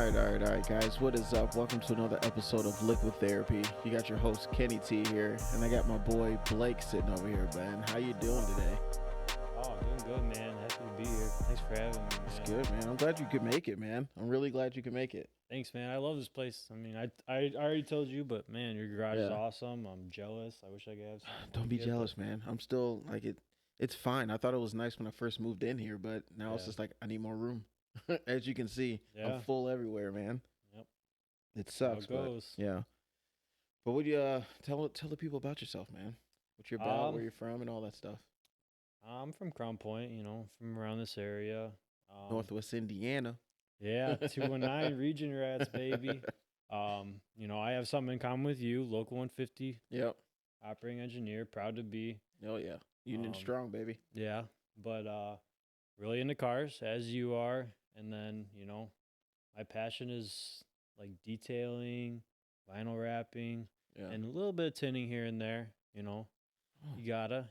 All right, guys. What is up? Welcome to another episode of Liquid Therapy. You got your host Kenny T here, and I got my boy Blake sitting over here. Man, how you doing today? Oh, doing good, man. Happy to be here. Thanks for having me, man. It's good, man. I'm glad you could make it, man. I'm really glad you could make it. Thanks, man. I love this place. I mean, I already told you, but man, your garage is Yeah. awesome. I'm jealous. I wish I could have some. Don't be jealous, man. I'm still like it. It's fine. I thought it was nice when I first moved in here, but now it's Yeah. just like I need more room. As you can see, Yeah. I'm full everywhere, man. Yep. It That's how sucks, it goes. but yeah. But would you tell the people about yourself, man? What you're about, where you're from, and all that stuff. I'm from Crown Point, from around this area. Northwest Indiana. Yeah, 219 Region Rats, baby. I have something in common with you, Local 150 Yep. operating engineer, proud to be. Oh yeah. Union strong, baby. Yeah, but really into cars, as you are. And then, my passion is like detailing, vinyl wrapping, Yeah. and a little bit of tinting here and there. Oh. You gotta.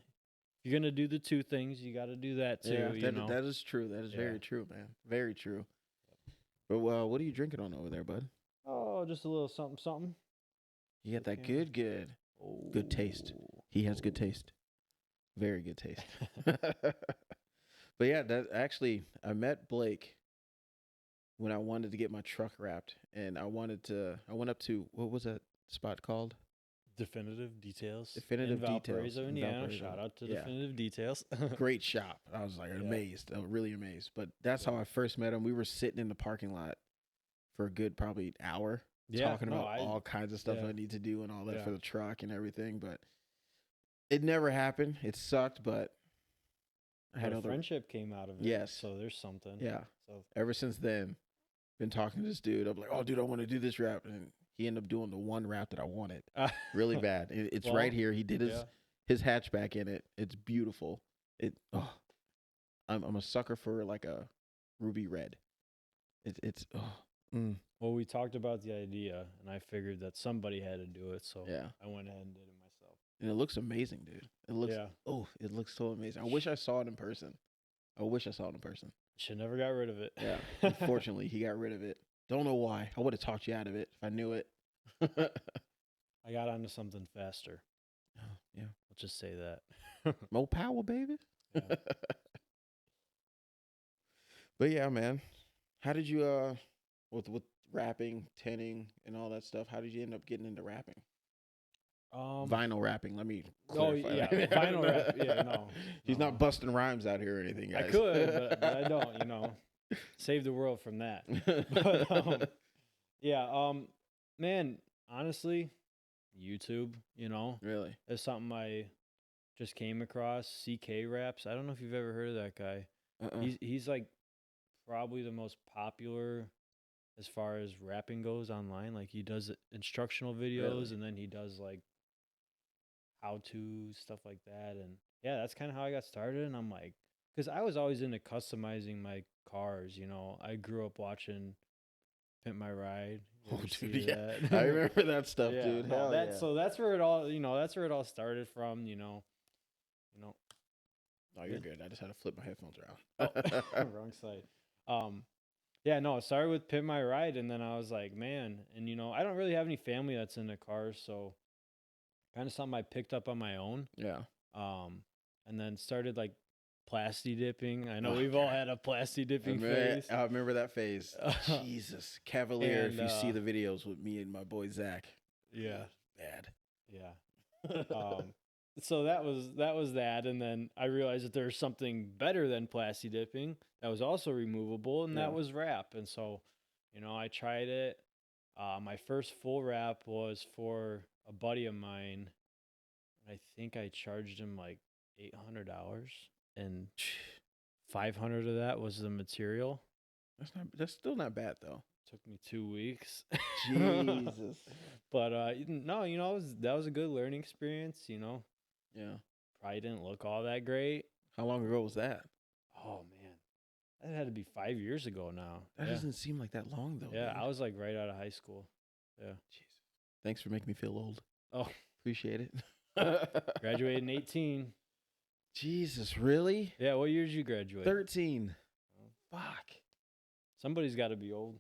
If you're gonna do the two things, you gotta do that too. Yeah, that is true. That is Yeah. very true, man. Very true. But what are you drinking on over there, bud? Oh, just a little something, something. You got that Okay. good Oh. Good taste. He has good taste. Very good taste. But yeah, that actually I met Blake when I wanted to get my truck wrapped, and I went up to, what was that spot called? Definitive Details. Definitive in Details Valparaiso, in Indiana. Valparaiso. Shout out to Yeah. Definitive Details. Great shop. I was like amazed. I was really amazed. But that's how I first met him. We were sitting in the parking lot for a good probably hour talking about all kinds of stuff I need to do and all that for the truck and everything. But it never happened. It sucked, but I had a other friendship came out of it. Yes. So there's something. Yeah. So Ever since then, been talking to this dude. I'm like, oh, dude, I want to do this rap. And he ended up doing the one rap that I wanted really bad. It's right here. He did his hatchback in it. It's beautiful. I'm a sucker for like a ruby red. Well, we talked about the idea, and I figured that somebody had to do it, so Yeah. I went ahead and did it myself. And it looks amazing, dude. It looks so amazing. I wish I saw it in person. Should never got rid of it. Yeah. Unfortunately, he got rid of it. Don't know why. I would have talked you out of it if I knew it. I got onto something faster. Oh, yeah. Let's just say that. More power, baby. Yeah. But yeah, man. How did you with rapping, tinning, and all that stuff? How did you end up getting into rapping? Vinyl rapping. Let me clarify. Oh yeah, vinyl rap. Yeah, no. He's not busting rhymes out here or anything, guys. I could, but I don't. Save the world from that. But, man, honestly, YouTube, Really? is something I just came across. CK Raps. I don't know if you've ever heard of that guy. He's like probably the most popular as far as rapping goes online. Like he does instructional videos, and then he does like how-to stuff like that. And yeah, that's kind of how I got started. And I'm like, because I was always into customizing my cars. I grew up watching Pimp My Ride. Oh, dude, yeah. I remember that stuff, dude. Hell yeah. So that's where it all, that's where it all started from. No, you're good. I just had to flip my headphones around. Wrong side. It started with Pimp My Ride, and then I was like, man, and I don't really have any family that's into cars, so kind of something I picked up on my own. Yeah. And then started like plasti dipping. I know we've all had a plasti dipping phase. I remember that phase. Jesus, Cavalier. If you see the videos with me and my boy Zach. Yeah. Bad. Yeah. So that was that, and then I realized that there's something better than plasti dipping that was also removable, and that was wrap. And so, I tried it. My first full wrap was for a buddy of mine. I think I charged him like $800, and $500 of that was the material. That's still not bad though. Took me 2 weeks. Jesus. But no, that was a good learning experience. Yeah. Probably didn't look all that great. How long ago was that? Oh man, that had to be 5 years ago now. That doesn't seem like that long though. Yeah, man. I was like right out of high school. Yeah. Jeez. Thanks for making me feel old. Oh, appreciate it. Graduated in 18. Jesus, really? Yeah. What year did you graduate? 13. Fuck. Somebody's got to be old.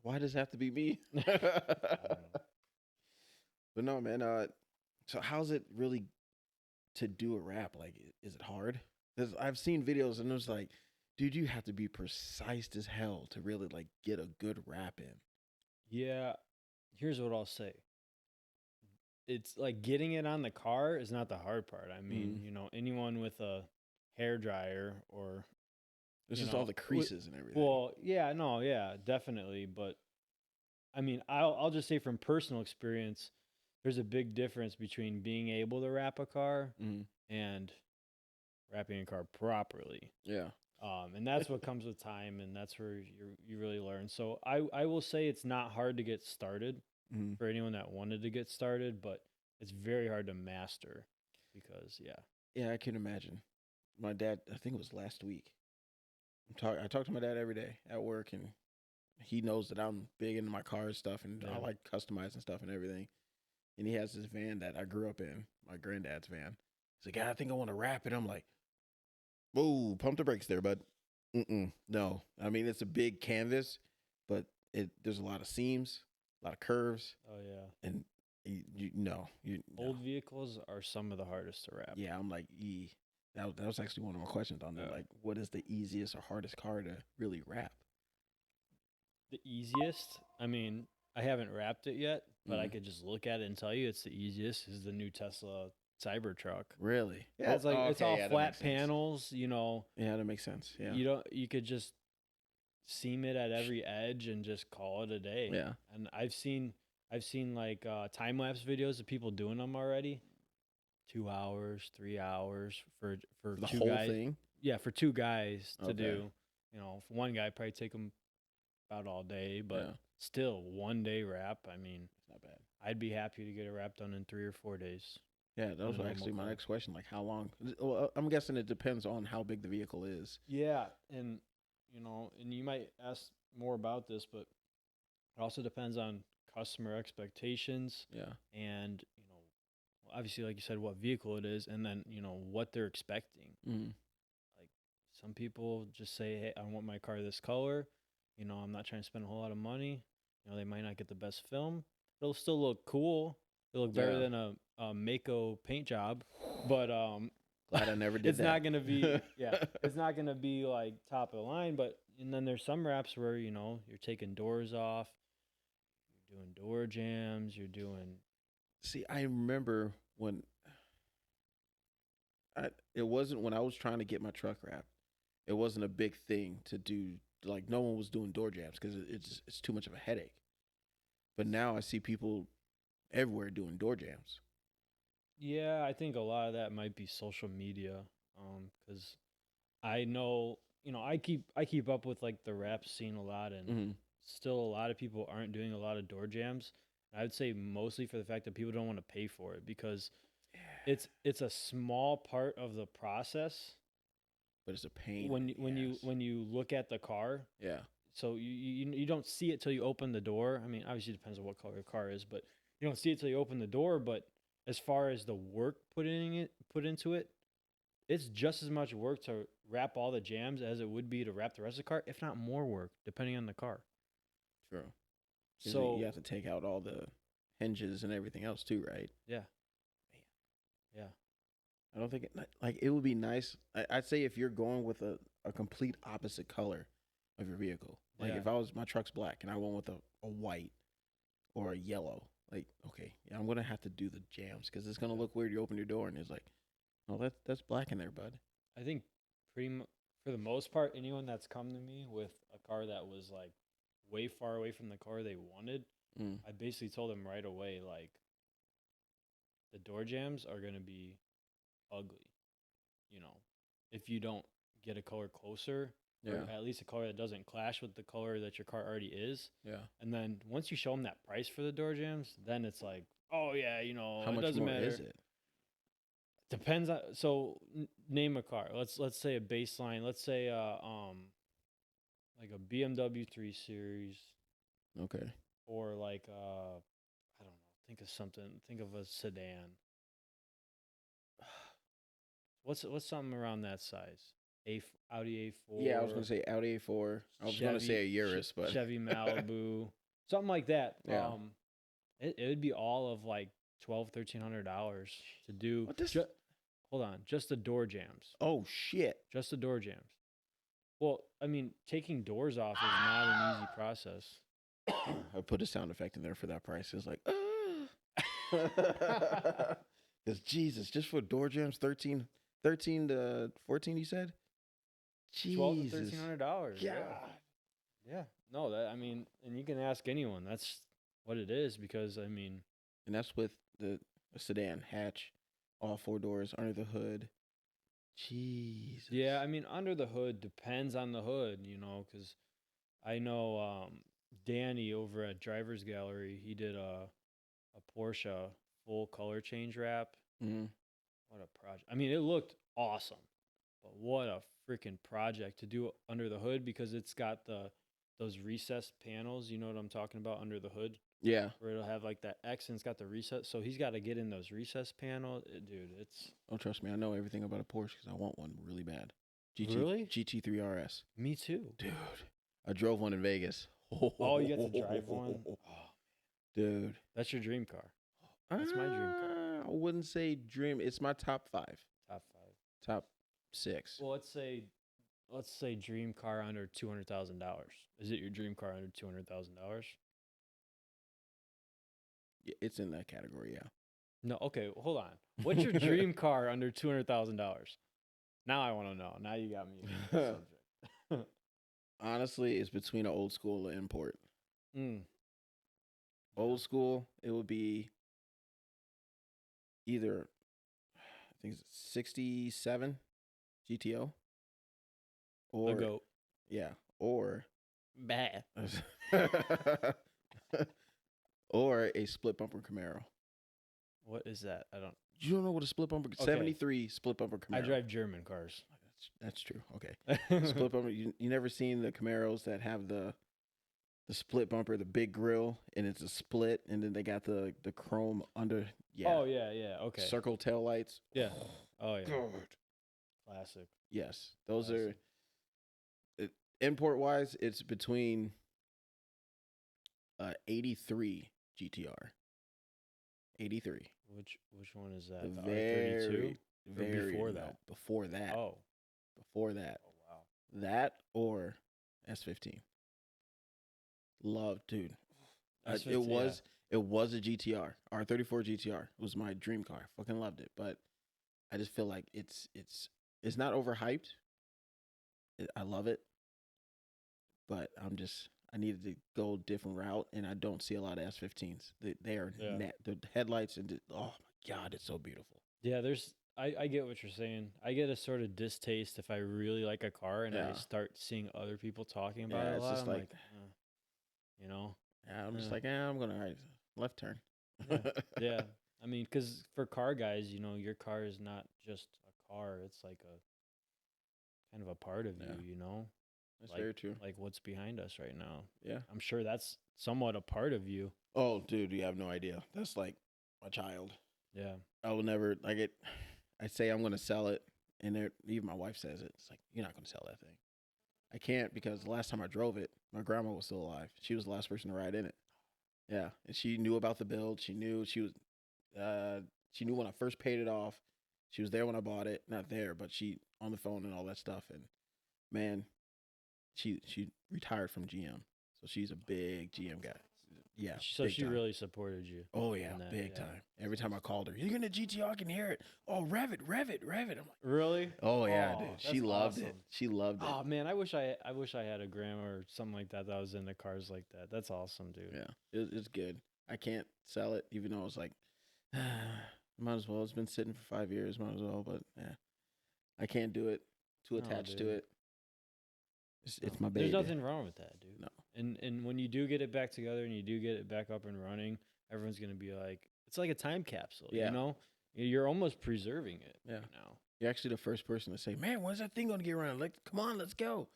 Why does it have to be me? But no, man. So how's it really to do a wrap? Like, is it hard? Because I've seen videos and it's like, dude, you have to be precise as hell to really like get a good wrap in. Yeah, here's what I'll say. It's like getting it on the car is not the hard part. I mean, anyone with a hair dryer or This is all the creases and everything. Well, yeah, no, yeah, definitely. But I mean, I'll just say from personal experience, there's a big difference between being able to wrap a car and wrapping a car properly. Yeah. And that's what comes with time, and that's where you really learn. So I will say it's not hard to get started for anyone that wanted to get started, but it's very hard to master because Yeah, I can imagine. My dad, I think it was last week. I talk to my dad every day at work, and he knows that I'm big into my car stuff, and I like customizing stuff and everything. And he has this van that I grew up in, my granddad's van. He's like, I think I want to wrap it. I'm like, whoa, pump the brakes there, bud. No. I mean, it's a big canvas, but there's a lot of seams, a lot of curves. Oh, yeah. And Old vehicles are some of the hardest to wrap. Yeah, I'm like, that was actually one of my questions on there. Like, what is the easiest or hardest car to really wrap? The easiest? I mean, I haven't wrapped it yet, but I could just look at it and tell you it's the easiest is the new Tesla Cybertruck. Really? Yeah, it's like it's all flat panels, Yeah, that makes sense. Yeah. You could just seam it at every edge and just call it a day. Yeah. And I've seen like time lapse videos of people doing them already. 2 hours, 3 hours for the two whole guys. thing? Yeah, for two guys to do. For one guy probably take them about all day, but still 1 day wrap. I mean, it's not bad. I'd be happy to get a wrap done in 3 or 4 days. Yeah, that was actually my next question. Like, how long? Well, I'm guessing it depends on how big the vehicle is. Yeah, and and you might ask more about this, but it also depends on customer expectations. Yeah, and obviously, like you said, what vehicle it is, and then what they're expecting. Like some people just say, "Hey, I want my car this color." I'm not trying to spend a whole lot of money. They might not get the best film. It'll still look cool. It'll look better than a Mako paint job, but glad I never did it's that. not gonna be it's not gonna be like top of the line. But and then there's some wraps where you're taking doors off, you're doing door jams, you're doing. See, I remember when it wasn't when I was trying to get my truck wrapped. It wasn't a big thing to do. Like no one was doing door jams because it's too much of a headache. But now I see people everywhere doing door jams. Yeah, I think a lot of that might be social media, because I know I keep up with like the rap scene a lot, and still a lot of people aren't doing a lot of door jams. I would say mostly for the fact that people don't want to pay for it because it's a small part of the process. But it's a pain when you look at the car. Yeah. So you don't see it till you open the door. I mean, obviously it depends on what color your car is, but you don't see it till you open the door. But as far as the work put into it, it's just as much work to wrap all the jams as it would be to wrap the rest of the car, if not more work, depending on the car. True. So you have to take out all the hinges and everything else too, right? Yeah. Yeah. I don't think it would be nice. I'd say if you're going with a complete opposite color of your vehicle, like if my truck's black and I went with a white or a yellow, like okay, I'm gonna have to do the jams because it's gonna look weird. You open your door and it's like, oh, that's black in there, bud. I think for the most part, anyone that's come to me with a car that was like way far away from the car they wanted, I basically told them right away, like, the door jams are gonna be ugly, if you don't get a color closer, or at least a color that doesn't clash with the color that your car already is. Yeah. And then once you show them that price for the door jams, then it's like, oh yeah, how much doesn't more matter. is it? Depends on. So name a car. Let's say a baseline. Let's say like a BMW 3 Series. Okay. Or like I don't know. Think of something. Think of a sedan. What's something around that size? Audi A4. Yeah, I was gonna say Audi A4. I was gonna say a Urus, but Chevy Malibu, something like that. Yeah. It would be all of like $1,200-$1,300 to do. What this? Hold on, just the door jams. Oh shit! Just the door jams. Well, I mean, taking doors off is not an easy process. I put a sound effect in there for that price. It's like, because Jesus, just for door jams, 13 to 14, you said? Jesus. $1,200 to $1,300. Yeah. Yeah. No, that, I mean, and you can ask anyone. That's what it is because, I mean. And that's with the sedan hatch, all 4 doors, under the hood. Jesus. Yeah, I mean, under the hood depends on the hood, because I know Danny over at Driver's Gallery, he did a Porsche full color change wrap. Mm-hmm. What a project. I mean, it looked awesome, but what a freaking project to do under the hood because it's got those recessed panels. You know what I'm talking about under the hood? Yeah. Where it'll have like that X and it's got the recess. So he's got to get in those recessed panels. Dude, it's. Oh, trust me. I know everything about a Porsche because I want one really bad. Really? GT3 RS. Me too. Dude. I drove one in Vegas. Oh, you got to drive one? Oh, dude. That's your dream car. That's my dream car. I wouldn't say dream. It's my top 5. Top 6. Well, let's say dream car under $200,000. Is it your dream car under $200,000? Yeah, it's in that category, yeah. No, okay, hold on. What's your dream car under $200,000? Now I want to know. Now you got me. Honestly, it's between an old school and import. Mm. Old school, it would be either, I think it's 67 GTO. Or, the GOAT. Yeah, or bad. Or a split bumper Camaro. What is that? You don't know what a split bumper? Okay. 73 split bumper Camaro. I drive German cars. That's true. Okay. Split bumper. You never seen the Camaros that have the split bumper, the big grill, and it's a split, and then they got the chrome under. Yeah. Oh yeah. Okay. Circle tail lights. Yeah. Oh yeah. God. Classic. Yes, those are. Import wise, it's between 83 GTR. 83. Which one is that? The R32? Very before that? Before that. Oh. Before that. Oh wow. That or S15. Love, dude. S15, it was a GTR. R34 GTR. It was my dream car. Fucking loved it, but I just feel like it's not overhyped. I love it. But I needed to go a different route, and I don't see a lot of S15s. They are the headlights, and oh my God, it's so beautiful. Yeah, I get what you're saying. I get a sort of distaste if I really like a car and I start seeing other people talking about it a lot. It's just like Yeah, I'm just like, I'm going to left turn. Yeah. I mean, because for car guys, your car is not just a car. It's like a kind of a part of you, That's very true. Like what's behind us right now. Yeah. I'm sure that's somewhat a part of you. Oh, dude, you have no idea. That's like my child. Yeah. I will never, like it. I say I'm going to sell it, and even my wife says it. It's like, you're not going to sell that thing. I can't because the last time I drove it, my grandma was still alive. She was the last person to ride in it. Yeah. And she knew about the build. She knew she knew when I first paid it off. She was there when I bought it. Not there, but she on the phone and all that stuff. And man, she retired from GM, so she's a big GM guy. Yeah. So she really supported you. Oh yeah, big time. Every time I called her, you're gonna GTR, I can hear it. Oh, rev it. I'm like, really? Oh yeah, dude. She loved it. She loved it. Oh man, I wish I had a grandma or something like that was into cars like that. That's awesome, dude. Yeah, it's good. I can't sell it, even though it's like, might as well. It's been sitting for 5 years, might as well. But yeah, I can't do it. Too attached to it. It's my baby. There's nothing wrong with that, dude. No. And when you do get it back together and you do get it back up and running, everyone's gonna be like, it's like a time capsule. Yeah. You're almost preserving it. Yeah. You're actually the first person to say, "Man, when's that thing gonna get around? Like, come on, let's go."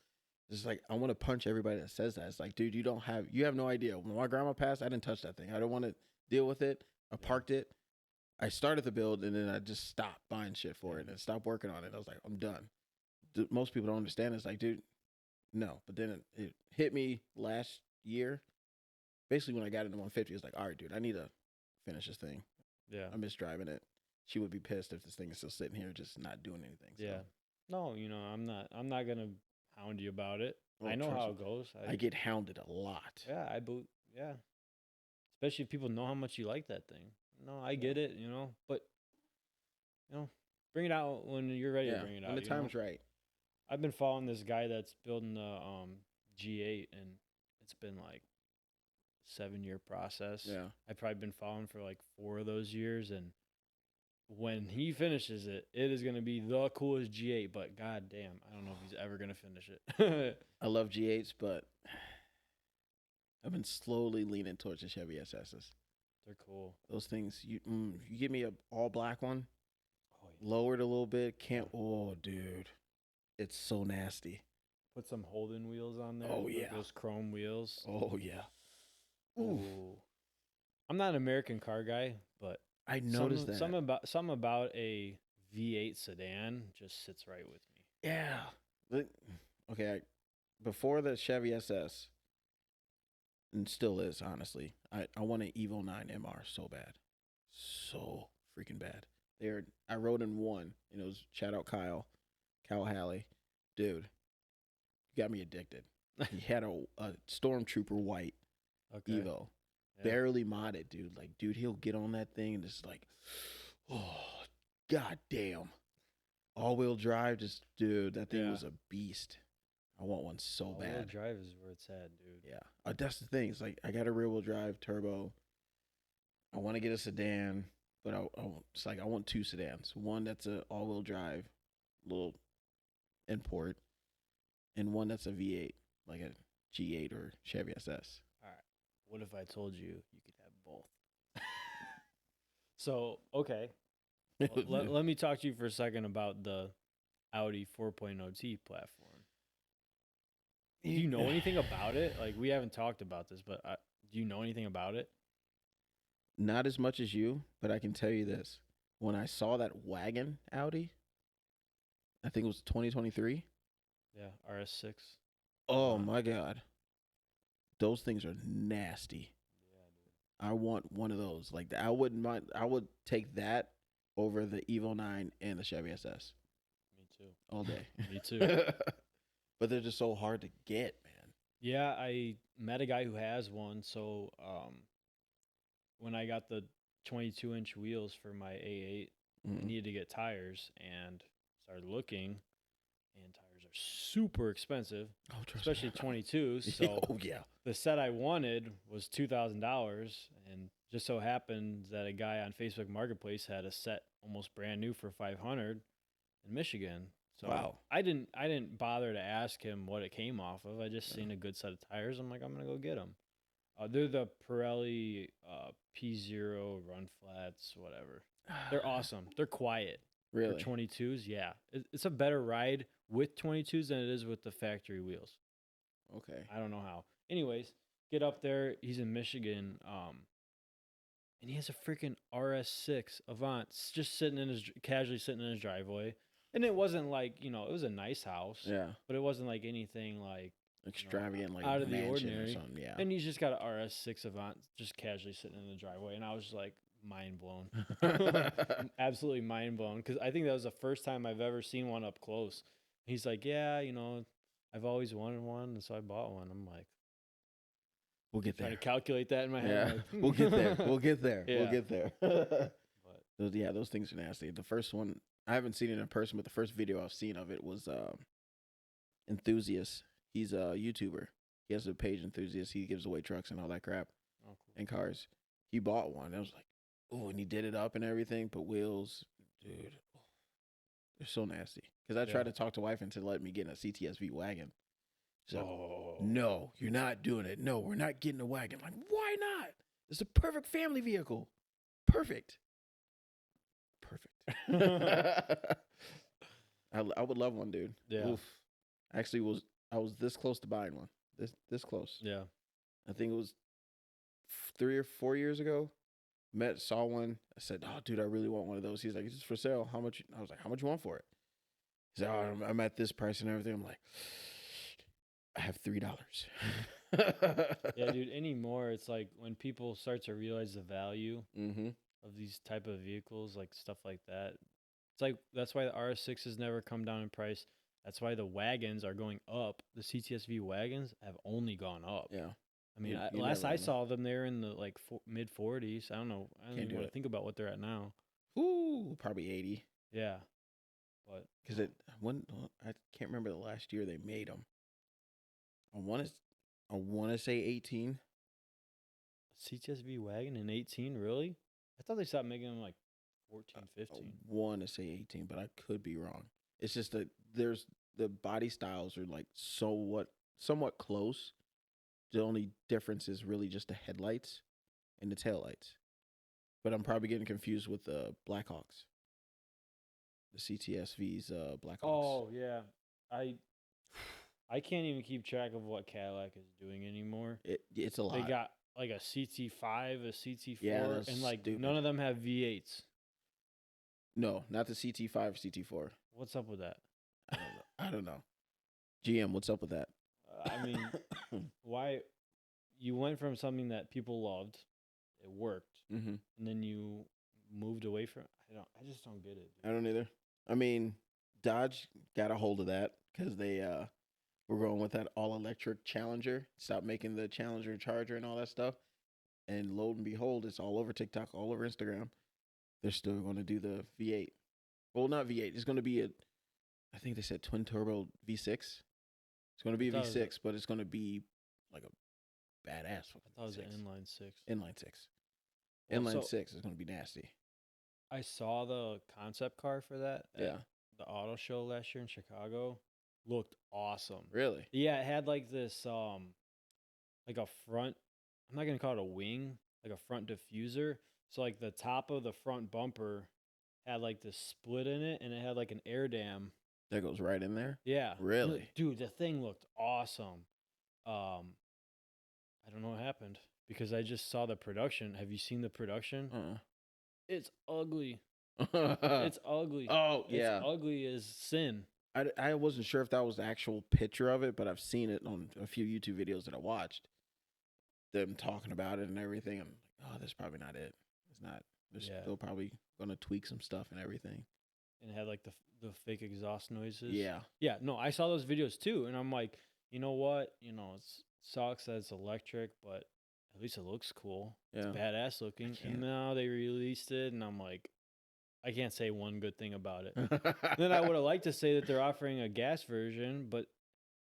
It's like I want to punch everybody that says that. It's like, dude, you have no idea. When my grandma passed, I didn't touch that thing. I don't want to deal with it. I parked it. I started the build and then I just stopped buying shit for it and stopped working on it. I was like, I'm done. most people don't understand. It's like, dude, no. But then it hit me last year. Basically, when I got into 150, it's like, all right, dude, I need to finish this thing. Yeah. I miss driving it. She would be pissed if this thing is still sitting here, just not doing anything. So. Yeah. No, I'm not gonna hound you about it. Well, I know how it goes. I get hounded a lot. Yeah, yeah. Especially if people know how much you like that thing. No, I get it, but bring it out when you're ready to bring it out. When the time's right. I've been following this guy that's building the G8, and it's been like 7-year process. Yeah. I've probably been following for like 4 of those years, and when he finishes it, it is going to be the coolest G8, but goddamn, I don't know if he's ever going to finish it. I love G8s, but I've been slowly leaning towards the Chevy SSs. They're cool. Those things, you give me a all black one, lowered a little bit, oh, dude, it's so nasty. Put some Holden wheels on there. Oh, yeah. Those chrome wheels. Oh, yeah. Ooh. I'm not an American car guy, but I noticed that. Something about a V8 sedan just sits right with me. Yeah. Okay, before the Chevy SS, and still is, honestly, I want an Evo 9 MR so bad. So freaking bad. I rode in one, and it was shout out Kyle Halley. Dude, you got me addicted. He had a Stormtrooper white Evo. Yeah. Barely modded, dude. Like, dude, he'll get on that thing and just like, oh, goddamn. All-wheel drive, dude, that thing was a beast. I want one so bad. All-wheel drive is where it's at, dude. Yeah. That's the thing. It's like, I got a rear-wheel drive turbo. I want to get a sedan, but I want 2 sedans. One that's a all-wheel drive, little import, and one that's a V8, like a G8 or Chevy SS. All right. What if I told you could have both? So, okay. Well, let me talk to you for a second about the Audi 4.0T platform. Do you know anything about it? Like, we haven't talked about this, but do you know anything about it? Not as much as you, but I can tell you this. When I saw that wagon Audi, I think it was 2023. Yeah, RS6. Oh, my God. Those things are nasty. Yeah, dude. I want one of those. Like, I wouldn't mind. I would take that over the Evo 9 and the Chevy SS. Me too. All day. Me too. But they're just so hard to get, man. Yeah, I met a guy who has one. So when I got the 22-inch wheels for my A8, I needed to get tires and started looking, and tires are super expensive, especially 22s. So the set I wanted was $2,000, and just so happened that a guy on Facebook Marketplace had a set almost brand new for $500 in Michigan. So I didn't bother to ask him what it came off of. I just seen a good set of tires. I'm like, I'm gonna go get them. They're the Pirelli P0 run flats, whatever. They're awesome. They're quiet. Really? For 22s, yeah. It's a better ride with 22s than it is with the factory wheels. Okay. I don't know how. Anyways, get up there. He's in Michigan, and he has a freaking RS6 Avant just casually sitting in his driveway. And it wasn't like, it was a nice house. Yeah. But it wasn't like anything like extravagant, like out of the ordinary. Or something. Yeah. And he's just got an RS6 Avant just casually sitting in the driveway. And I was just like, mind blown. Absolutely mind blown. Because I think that was the first time I've ever seen one up close. He's like, yeah, I've always wanted one. And so I bought one. I'm like, we'll get there. Trying to calculate that in my head. Yeah. Like, We'll get there. We'll get there. Yeah. We'll get there. But those things are nasty. The first one, I haven't seen it in person, but the first video I've seen of it was Enthusiast. He's a YouTuber. He has a page, Enthusiast. He gives away trucks and all that crap and cars. He bought one. I was like, oh, and he did it up and everything, but wheels, dude, they're so nasty. Because I tried to talk to wife into letting me get in a CTSV wagon. So, no, you're not doing it. No, we're not getting a wagon. I'm like, why not? It's a perfect family vehicle. Perfect. I would love one, dude. Yeah. Oof. Actually, I was this close to buying one. This close. Yeah. I think it was 3 or 4 years ago. Saw one. I said, "Oh, dude, I really want one of those." He's like, "It's for sale. How much?" I was like, "How much you want for it?" He's like, oh, I'm at this price and everything. I'm like, I have $3. Yeah, dude. Anymore, it's like when people start to realize the value of these type of vehicles, like stuff like that. It's like that's why the RS6s never come down in price. That's why the wagons are going up. The CTSV wagons have only gone up. Yeah. I mean, last I saw them, they're in the like mid 40s. I don't know. I don't even want to think about what they're at now. Ooh, probably 80. Yeah, but because I can't remember the last year they made them. I want to say 18. CTSV wagon in 18, really? I thought they stopped making them like 14, 15. I want to say 18, but I could be wrong. It's just that the body styles are like somewhat close. The only difference is really just the headlights and the taillights. But I'm probably getting confused with the Blackhawks. The CTSV's Blackhawks. Oh, yeah. I can't even keep track of what Cadillac is doing anymore. It's a lot. They got like a CT5, a CT4, yeah, and like stupid. None of them have V8s. No, not the CT5 or CT4. What's up with that? I don't know. GM, what's up with that? I mean, why you went from something that people loved, it worked, and then you moved away from. I just don't get it. Dude. I don't either. I mean, Dodge got a hold of that because they were going with that all electric Challenger. Stopped making the Challenger Charger and all that stuff, and lo and behold, it's all over TikTok, all over Instagram. They're still going to do the V8. Well, not V8. It's going to be I think they said twin turbo V6. It's going to be a V6, but it's going to be like a badass. I thought it was an inline 6. Inline 6. Inline 6 is going to be nasty. I saw the concept car for that. Yeah. The auto show last year in Chicago. Looked awesome. Really? Yeah, it had like this, like a front. I'm not gonna call it a wing, like a front diffuser. So like the top of the front bumper had like this split in it, and it had like an air dam that goes right in there. Yeah, really, dude, the thing looked awesome. I don't know what happened because I just saw the production. Have you seen the production? It's ugly. It's ugly. Oh yeah, it's ugly as sin. I wasn't sure if that was the actual picture of it, but I've seen it on a few YouTube videos that I watched. Them talking about it and everything. I'm like, oh, that's probably not it. It's not. They're still probably gonna tweak some stuff and everything. And it had like the fake exhaust noises. Yeah. Yeah. No, I saw those videos too, and I'm like, you know what? You know, it sucks that it's electric, but at least it looks cool. Yeah. It's badass looking. And now they released it, and I'm like, I can't say one good thing about it. Then I would have liked to say that they're offering a gas version, but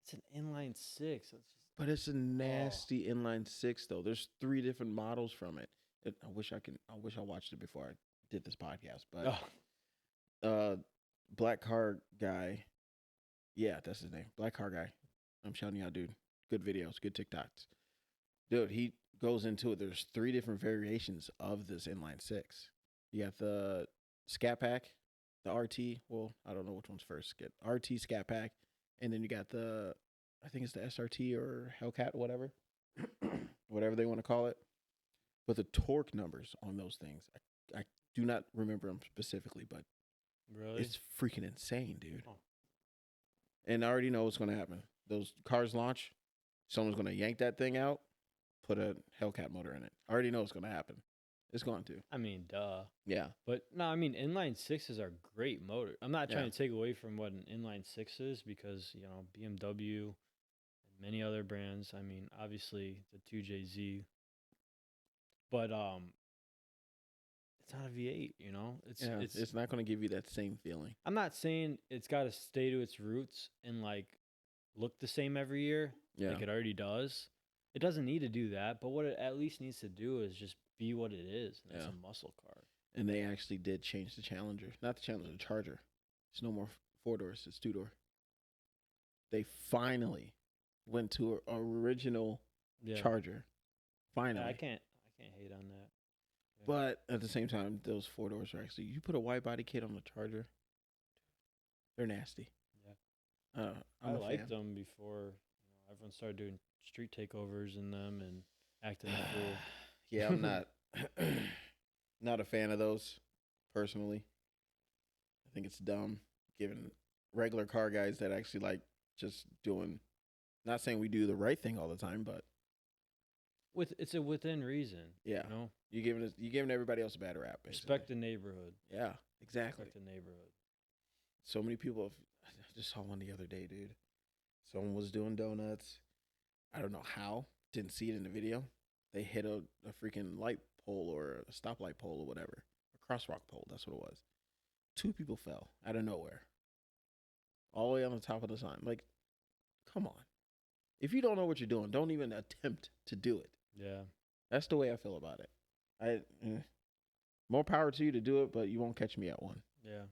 it's an inline 6. But it's a nasty inline 6 though. There's 3 different models from it. I wish I watched it before I did this podcast. But Black Car Guy, yeah, that's his name. Black Car Guy. I'm shouting you out, dude. Good videos, good TikToks. Dude, he goes into it. There's 3 different variations of this inline 6. You got the Scat Pack, the RT. Well, I don't know which one's first. Get RT Scat Pack, and then you got I think it's the SRT or Hellcat, whatever, whatever they want to call it. But the torque numbers on those things, I do not remember them specifically, but really, it's freaking insane, dude. Oh. And I already know what's going to happen. Those cars launch, someone's going to yank that thing out, put a Hellcat motor in it. I already know what's going to happen. It's going to. I mean, duh. Yeah. But no, I mean, inline 6s are great motor. I'm not trying to take away from what an inline 6 is because, you know, BMW and many other brands. I mean, obviously the 2JZ. But it's not a V8, you know? It's not going to give you that same feeling. I'm not saying it's got to stay to its roots and, like, look the same every year like it already does. It doesn't need to do that, but what it at least needs to do is just be what it is. And it's a muscle car. And they actually did change the Challenger. Not the Challenger, the Charger. It's no more 4-doors. It's 2-door. They finally went to an original Charger. Finally. Yeah, I can't hate on that. Yeah. But at the same time, those 4-doors are actually, you put a wide body kit on the Charger, they're nasty. Yeah. I liked them before everyone started doing street takeovers in them and acting a fool. Yeah, I'm not a fan of those personally. I think it's dumb given regular car guys that actually like just doing. Not saying we do the right thing all the time, but it's a within reason. yeah, you giving everybody else a bad rap. Basically. Respect the neighborhood. Yeah, exactly. Respect the neighborhood. So many people have. I just saw one the other day, dude. Someone was doing donuts. I don't know how. Didn't see it in the video. They hit a freaking light pole or a stoplight pole or whatever. A crosswalk pole. That's what it was. 2 people fell out of nowhere. All the way on the top of the sign. Like, come on. If you don't know what you're doing, don't even attempt to do it. Yeah. That's the way I feel about it. More power to you to do it, but you won't catch me at one. Yeah.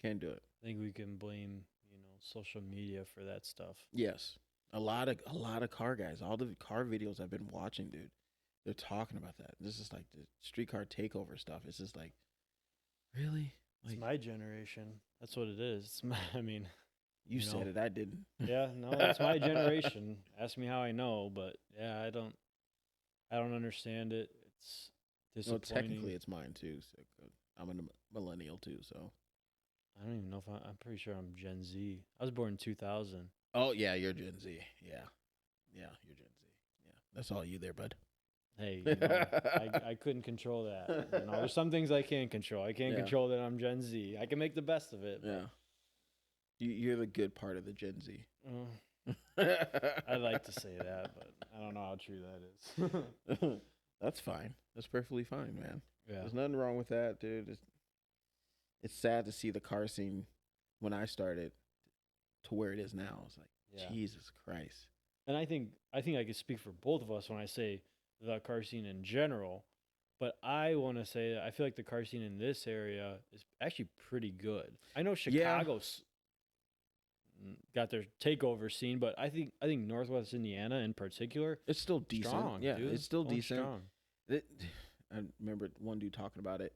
Can't do it. I think we can blame, social media for that stuff. Yes. A lot of car guys, all the car videos I've been watching, dude, they're talking about that. This is like the streetcar takeover stuff. It's just like, really? Like, it's my generation. That's what it is. It's you said it. I didn't. Yeah, no, it's my generation. Ask me how I know, but yeah, I don't understand it. It's disappointing. No, technically, it's mine too. So I'm a millennial too. So I don't even know if I'm pretty sure I'm Gen Z. I was born in 2000. Oh yeah, you're Gen Z. Yeah, you're Gen Z. Yeah, that's all you there, bud. Hey, I couldn't control that. There's some things I can't control. I can't control that I'm Gen Z. I can make the best of it. Yeah. You're the good part of the Gen Z. I'd like to say that, but I don't know how true that is. That's fine. That's perfectly fine, man. Yeah. There's nothing wrong with that, dude. It's sad to see the car scene when I started to where it is now. It's like, Jesus Christ. And I think I could speak for both of us when I say the car scene in general, but I want to say that I feel like the car scene in this area is actually pretty good. I know Chicago's got their takeover scene, but I think Northwest Indiana in particular, it's still decent. Strong, yeah, dude. It's still decent. Strong. I remember one dude talking about it,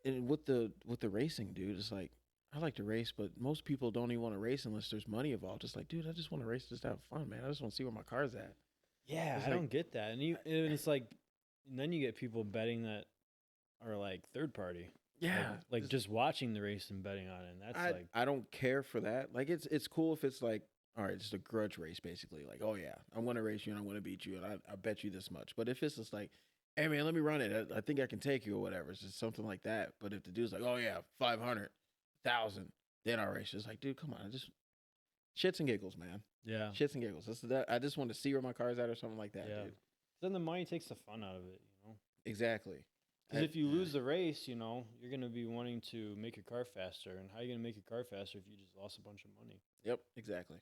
and with the racing, dude, it's like, I like to race, but most people don't even want to race unless there's money involved. It's like, dude, I just want to race just to have fun, man. I just want to see where my car's at. Yeah, I don't get that. And it's like, and then you get people betting that are like third party. Yeah, like just watching the race and betting on it. And that's I don't care for that. Like it's cool if it's like, all right, it's a grudge race basically. Like, oh yeah, I'm gonna race you and I'm gonna beat you and I bet you this much. But if it's just like, hey man, let me run it. I think I can take you or whatever. It's just something like that. But if the dude's like, oh yeah, 500,000, then I race. It's like, dude, come on, just shits and giggles, man. Yeah, shits and giggles. I just want to see where my car's at or something like that, dude. Then the money takes the fun out of it, Exactly. Because if you lose the race, you're going to be wanting to make your car faster. And how are you going to make your car faster if you just lost a bunch of money? Yep, exactly.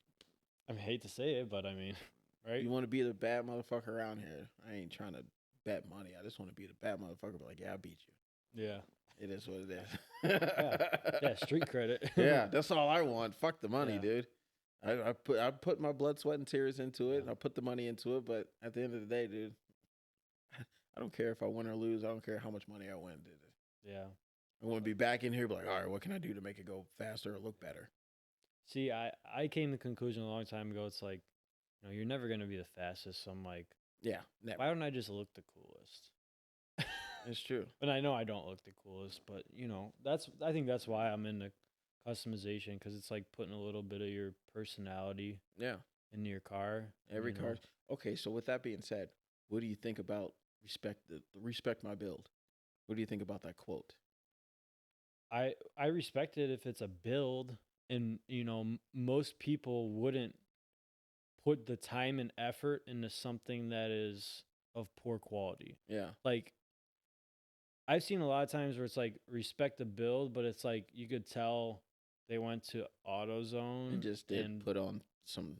I hate to say it, but right? You want to be the bad motherfucker around here. I ain't trying to bet money. I just want to be the bad motherfucker, but like, yeah, I beat you. Yeah. It is what it is. yeah, street credit. Yeah, that's all I want. Fuck the money, dude. I put my blood, sweat, and tears into it, and I put the money into it, but at the end of the day, dude, I don't care if I win or lose. I don't care how much money I win, dude. Yeah. I want to be back in here, be like, all right, what can I do to make it go faster or look better? See, I came to the conclusion a long time ago. It's like, you're never going to be the fastest. So I'm like, yeah, never. Why don't I just look the coolest? It's true. And I know I don't look the coolest, but, I think that's why I'm into customization, because it's like putting a little bit of your personality into your car. Every car. Okay, so with that being said, what do you think about respect my build? What do you think about that quote? I respect it if it's a build, and most people wouldn't put the time and effort into something that is of poor quality. Yeah. Like, I've seen a lot of times where it's like respect the build, but it's like you could tell they went to AutoZone and just put on some.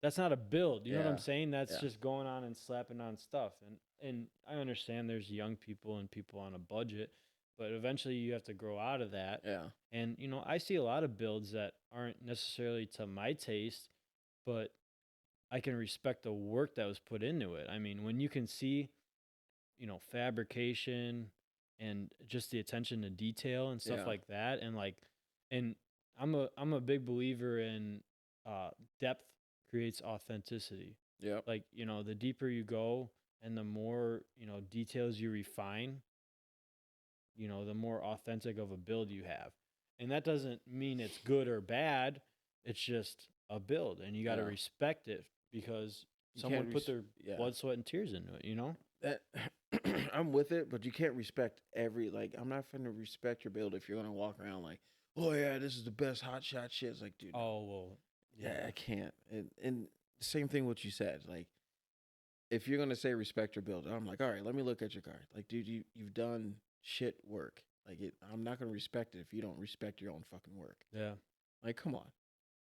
That's not a build. You know what I'm saying? That's just going on and slapping on stuff. And I understand there's young people and people on a budget, but eventually you have to grow out of that. Yeah. And, I see a lot of builds that aren't necessarily to my taste, but I can respect the work that was put into it. I mean, when you can see, fabrication and just the attention to detail and stuff like that. And I'm a big believer in depth creates authenticity. Yeah. Like, the deeper you go and the more, details you refine, the more authentic of a build you have. And that doesn't mean it's good or bad. It's just a build, and you got to respect it because someone put their blood, sweat, and tears into it, you know? That I'm with it, but you can't respect I'm not finna respect your build if you're gonna walk around like, oh yeah, this is the best hot shot shit. It's like, dude. Oh, well. Yeah, I can't. And same thing what you said. Like, if you're gonna say respect your build, I'm like, all right, let me look at your card. Like, dude, you've done shit work. Like, I'm not gonna respect it if you don't respect your own fucking work. Yeah. Like, come on.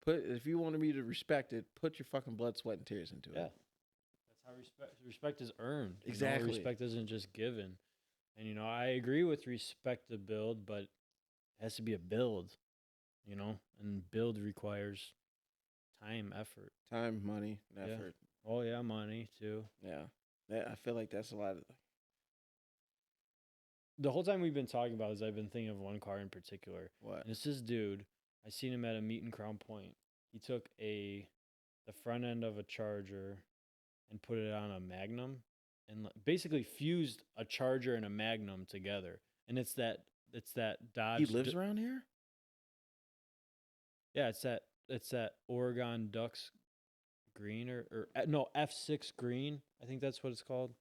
If you wanted me to respect it, put your fucking blood, sweat, and tears into it. Yeah. That's how respect is earned. Exactly. Respect isn't just given. And I agree with respect the build, but it has to be a build, and build requires time, effort. Time, money, and effort. Oh yeah, money too. Yeah. I feel like that's a lot of the whole time we've been talking about is I've been thinking of one car in particular. What? And it's this dude. I seen him at a meet in Crown Point. He took the front end of a Charger and put it on a Magnum and basically fused a Charger and a Magnum together. And it's that Dodge. He lives around here? Yeah, it's that Oregon Ducks green or no, F6 green. I think that's what it's called.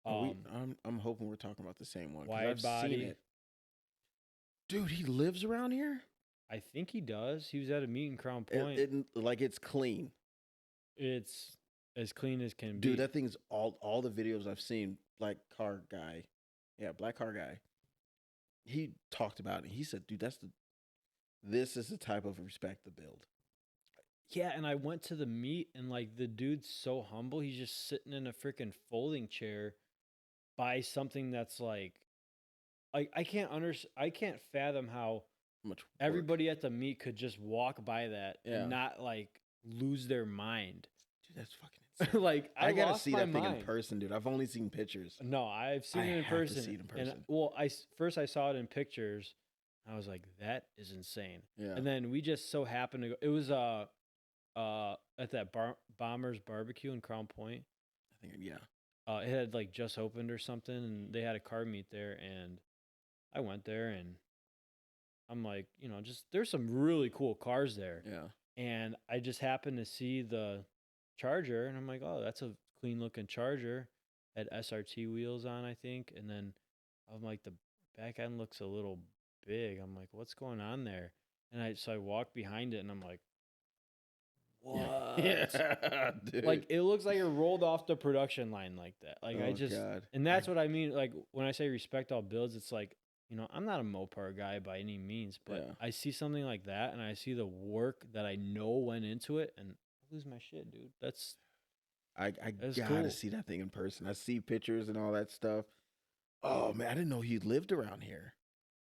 I'm hoping we're talking about the same one. Wide body. Seen it. Dude, he lives around here? I think he does. He was at a meet in Crown Point. It's clean. It's as clean as can be. Dude, that thing's all the videos I've seen, black car guy. He talked about it. He said, dude, this is the type of respect to build. Yeah, and I went to the meet and the dude's so humble. He's just sitting in a freaking folding chair by something that's I can't fathom how much everybody at the meet could just walk by that and not lose their mind. Dude, that's fucking insane. I gotta see that thing in person, dude. I've only seen pictures. No, I've seen it in person. To see it in person. And first I saw it in pictures. I was like, that is insane. Yeah. And then we just so happened to go. It was at that Bombers Barbecue in Crown Point. I think yeah. It had just opened or something, and they had a car meet there, and I went there, and I'm like, just there's some really cool cars there. Yeah. And I just happened to see the Charger, and I'm like, oh, that's a clean looking Charger. Had SRT wheels on, I think, and then I'm like, the back end looks a little big. I'm like, what's going on there? And I walk behind it, and I'm like, what? Yeah, dude. It looks like it rolled off the production line like that. God. And that's what I mean. When I say respect all builds, it's I'm not a Mopar guy by any means, but I see something like that, and I see the work that I know went into it, and I lose my shit, dude. I gotta see that thing in person. I see pictures and all that stuff. Oh man, I didn't know he lived around here.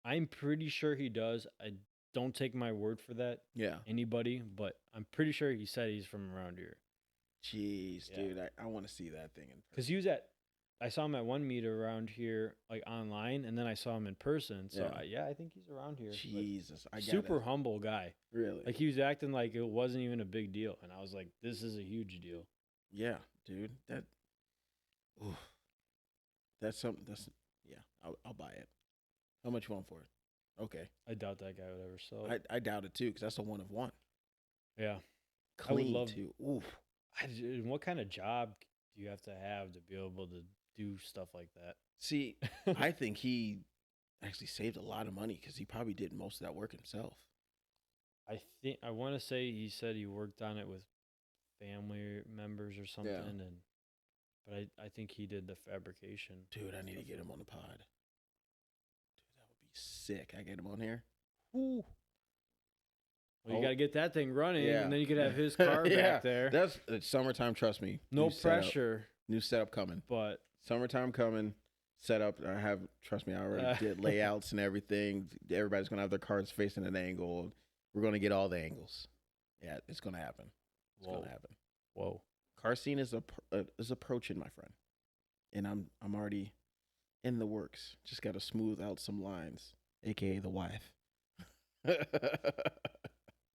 I'm pretty sure he does. I don't take my word for that. Yeah. Anybody, but I'm pretty sure he said he's from around here. Jeez, dude, I want to see that thing in person. Because I saw him at one meet around here, online, and then I saw him in person. So I think he's around here. Jesus, super humble guy. Really? He was acting like it wasn't even a big deal, and I was like, this is a huge deal. Yeah, dude. That's something. I'll buy it. How much you want for it? Okay. I doubt that guy would ever sell it. I doubt it too, because that's a one of one. Yeah. Clean too. Oof. What kind of job do you have to be able to do stuff like that? See, I think he actually saved a lot of money because he probably did most of that work himself. I want to say he said he worked on it with family members or something, but I think he did the fabrication. Dude, I need to get him on the pod. Dude, that would be sick. I get him on here. Ooh. Well, you got to get that thing running, and then you could have his car back there. That's summertime, trust me. No pressure. New setup coming. But summertime coming. Setup. Trust me, I already did layouts and everything. Everybody's going to have their cars facing an angle. We're going to get all the angles. Yeah, it's going to happen. It's going to happen. Whoa. Car scene is approaching, my friend. And I'm already in the works. Just got to smooth out some lines, a.k.a. the wife.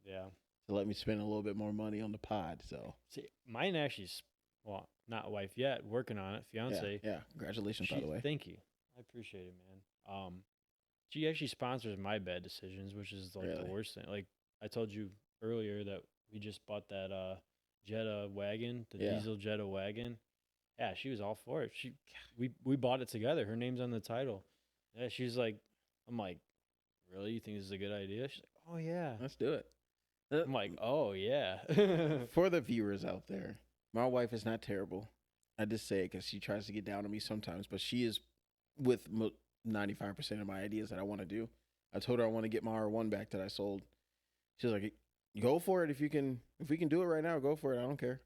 Yeah. To let me spend a little bit more money on the pod. So see, mine actually, not wife yet, working on it, fiance. Yeah. Congratulations, by the way. Thank you. I appreciate it, man. She actually sponsors my bad decisions, which is like the worst thing. Like I told you earlier that we just bought that Jetta wagon, the diesel Jetta wagon. Yeah, she was all for it. We bought it together. Her name's on the title. Yeah, she's like, I'm like, really? You think this is a good idea? She's like, oh yeah. Let's do it. I'm like, oh yeah. For the viewers out there, my wife is not terrible. I just say it because she tries to get down on me sometimes, but she is with 95% of my ideas that I want to do. I told her I want to get my R1 back that I sold. She's like, go for it if you can. If we can do it right now, go for it. I don't care.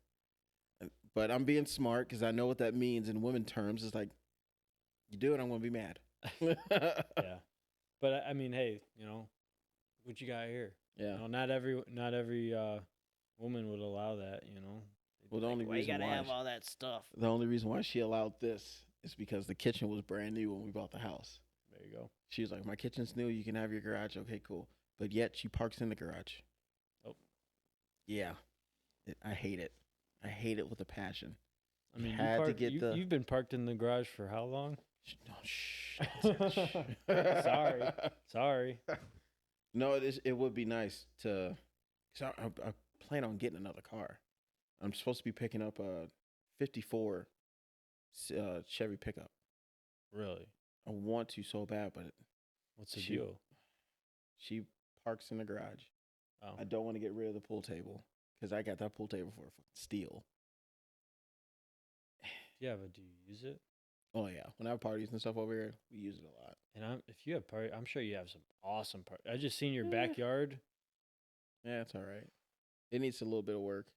But I'm being smart because I know what that means in women terms. It's like, you do it, I'm going to be mad. Yeah. But I mean, hey, what you got here? Yeah. Not every woman would allow that, Well, the only reason you gotta why have all that stuff. The only reason why she allowed this is because the kitchen was brand new when we bought the house. There you go. She was like, my kitchen's new. You can have your garage. Okay, cool. But yet she parks in the garage. Oh. Yeah. I hate it. I hate it with a passion. I mean, you've been parked in the garage for how long? Sorry. No, it would be nice to. Cause I plan on getting another car. I'm supposed to be picking up a '54 Chevy pickup. Really? I want to so bad, but what's the deal? She parks in the garage. Oh. I don't want to get rid of the pool table because I got that pool table for a fucking steal. Yeah, but do you use it? Oh yeah, when I have parties and stuff over here, we use it a lot. And if you have party, I'm sure you have some awesome parties. I just seen your backyard. Yeah, it's all right. It needs a little bit of work.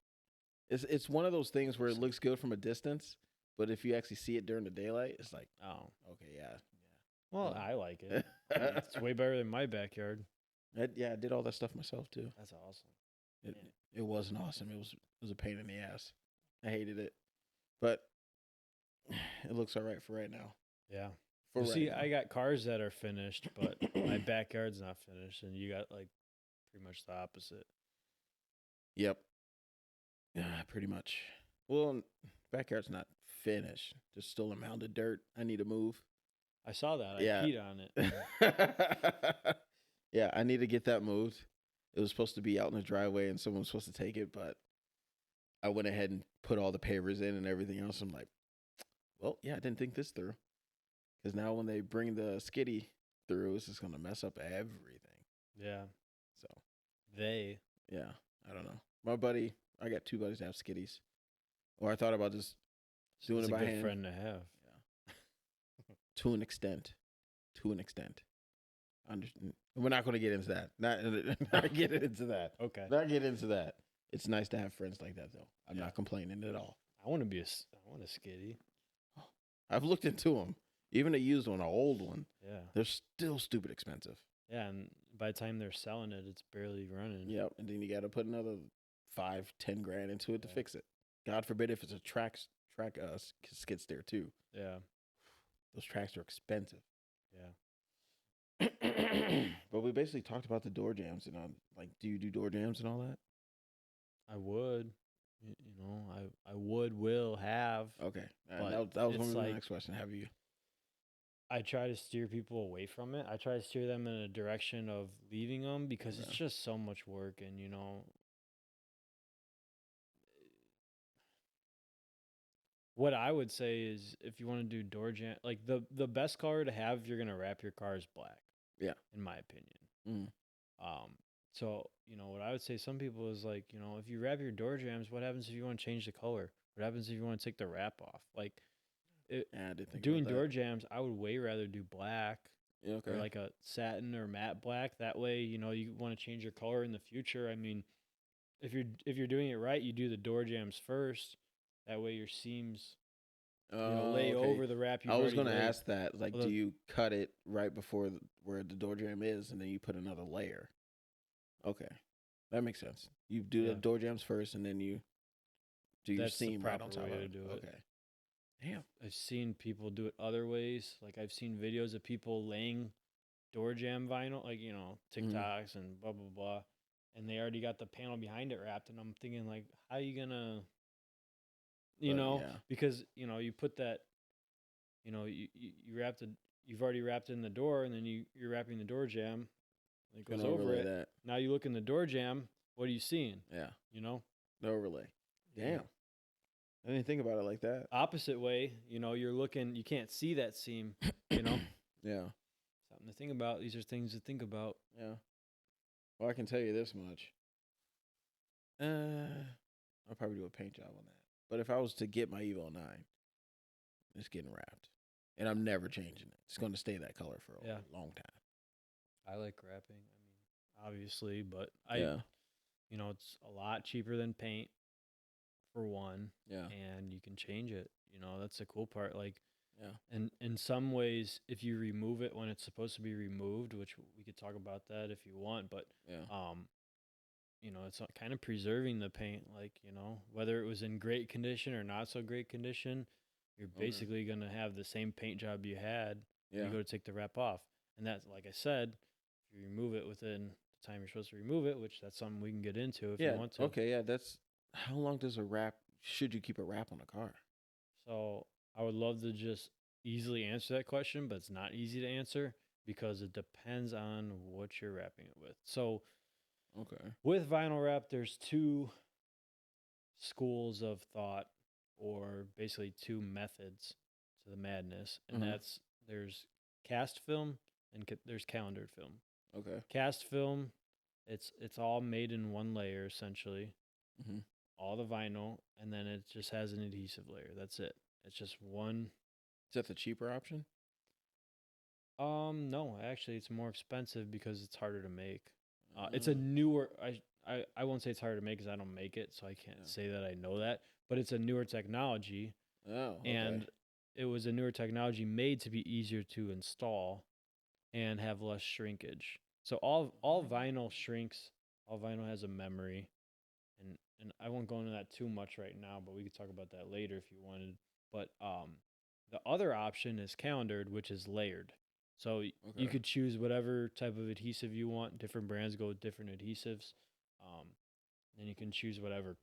It's one of those things where it looks good from a distance, but if you actually see it during the daylight, it's like, oh, okay, yeah. Well, I like it. It's way better than my backyard. I did all that stuff myself too. That's awesome. It wasn't awesome. It was a pain in the ass. I hated it, but it looks all right for right now. Yeah. I got cars that are finished, but my backyard's not finished, and you got like pretty much the opposite. Yep. Yeah, pretty much. Well, backyard's not finished. There's still a mound of dirt. I need to move. I saw that. I peed on it. Yeah, I need to get that moved. It was supposed to be out in the driveway, and someone was supposed to take it, but I went ahead and put all the pavers in and everything else. I'm like, well, yeah, I didn't think this through. Because now when they bring the skiddy through, it's just going to mess up everything. Yeah. So. Yeah, I don't know. My buddy, I got 2 buddies that have skiddies. Or I thought about just doing it by hand. It's a good friend to have. Yeah. To an extent. We're not going to get into that. Not get into that. Okay. Not get into that. It's nice to have friends like that, though. I'm not complaining at all. I want a skiddy. I've looked into them. Even a used one, an old one. Yeah. They're still stupid expensive. Yeah, and by the time they're selling it, it's barely running. Yep, and then you got to put another $5-10 grand into it to fix it. God forbid if it's a track skid steer too. Yeah. Those tracks are expensive. Yeah. But we basically talked about the door jams and do you do door jams and all that? I would. I will have. Okay. That was one of my next question. Have you? I try to steer people away from it. I try to steer them in a direction of leaving them because it's just so much work. And, what I would say is if you want to do door jam, like the best color to have if you're going to wrap your car is black. Yeah. In my opinion. So, what I would say some people is like, if you wrap your door jams, what happens if you want to change the color? What happens if you want to take the wrap off? Like, I did think doing about door that. jams, I would way rather do black. Yeah, okay. Or like a satin or matte black. That way, you want to change your color in the future. I mean, if you're doing it right, you do the door jams first. That way your seams lay over the wrap. I was going to ask that. Like, do you cut it right before where the door jam is, and then you put another layer? Okay, that makes sense. You do the door jams first, and then you do your seam right on top of it. Okay. Damn. I've seen people do it other ways. Like I've seen videos of people laying door jam vinyl, like, TikToks and blah, blah, blah. And they already got the panel behind it wrapped. And I'm thinking like, how are you going to, because, you put that, you wrap you've already wrapped in the door, and then you're wrapping the door jamb. It goes over it. That. Now you look in the door jamb. What are you seeing? Yeah. You know? The overlay. Damn. Yeah. I didn't think about it like that. Opposite way, you're looking, you can't see that seam, Yeah. Something to think about. These are things to think about. Yeah. Well, I can tell you this much. I'll probably do a paint job on that. But if I was to get my Evo 9, it's getting wrapped. And I'm never changing it. It's going to stay that color for a long time. I like wrapping. I mean, obviously, but it's a lot cheaper than paint for one. Yeah. And you can change it. That's the cool part. Like, and in some ways, if you remove it when it's supposed to be removed, which we could talk about that if you want, but it's kind of preserving the paint, like, whether it was in great condition or not so great condition, you're basically going to have the same paint job you had when you go to take the wrap off. And that's, like I said, if you remove it within the time you're supposed to remove it, which that's something we can get into if you want to. Okay, that's how long does should you keep a wrap on a car? So I would love to just easily answer that question, but it's not easy to answer because it depends on what you're wrapping it with. So with vinyl wrap, there's two schools of thought, or basically two methods to the madness, and that's there's cast film and there's calendared film. Okay. Cast film, it's all made in one layer essentially, all the vinyl, and then it just has an adhesive layer. That's it. It's just one. Is that the cheaper option? No, actually, it's more expensive because it's harder to make. It's a newer. I won't say it's harder to make because I don't make it, so I can't say that I know that. But it's a newer technology. Oh, okay. And it was a newer technology made to be easier to install and have less shrinkage. So all vinyl shrinks. All vinyl has a memory, and I won't go into that too much right now, but we could talk about that later if you wanted. But the other option is calendared, which is layered. So you could choose whatever type of adhesive you want. Different brands go with different adhesives. Then you can choose whatever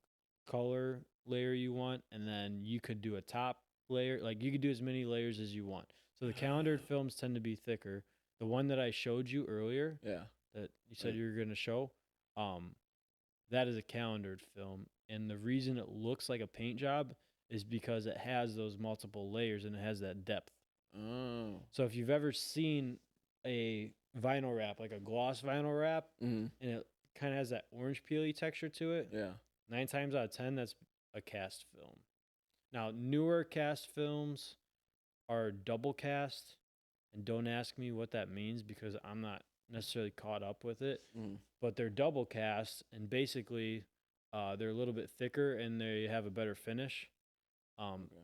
color layer you want, and then you could do a top layer. Like, you could do as many layers as you want. So the calendared films tend to be thicker. The one that I showed you earlier, that you said you were going to show, that is a calendared film. And the reason it looks like a paint job is because it has those multiple layers and it has that depth. Oh. So if you've ever seen a vinyl wrap, like a gloss vinyl wrap, and it kind of has that orange peely texture to it, 9 times out of 10, that's a cast film. Now, newer cast films are double cast, and don't ask me what that means because I'm not necessarily caught up with it, but they're double cast, and basically they're a little bit thicker and they have a better finish.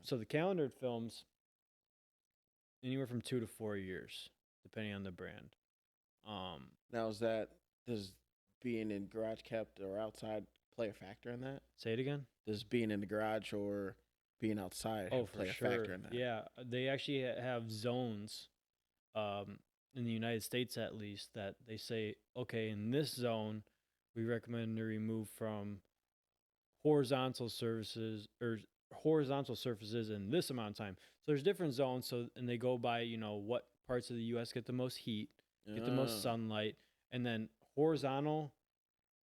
So the calendared films, anywhere from 2 to 4 years, depending on the brand. Now, does being in garage kept or outside play a factor in that? Say it again? Does being in the garage or being outside play a factor in that? Yeah, they actually have zones in the United States, at least, that they say, okay, in this zone, we recommend to remove from horizontal surfaces in this amount of time. So there's different zones. And they go by, what parts of the U.S. get the most heat, get the most sunlight, and then horizontal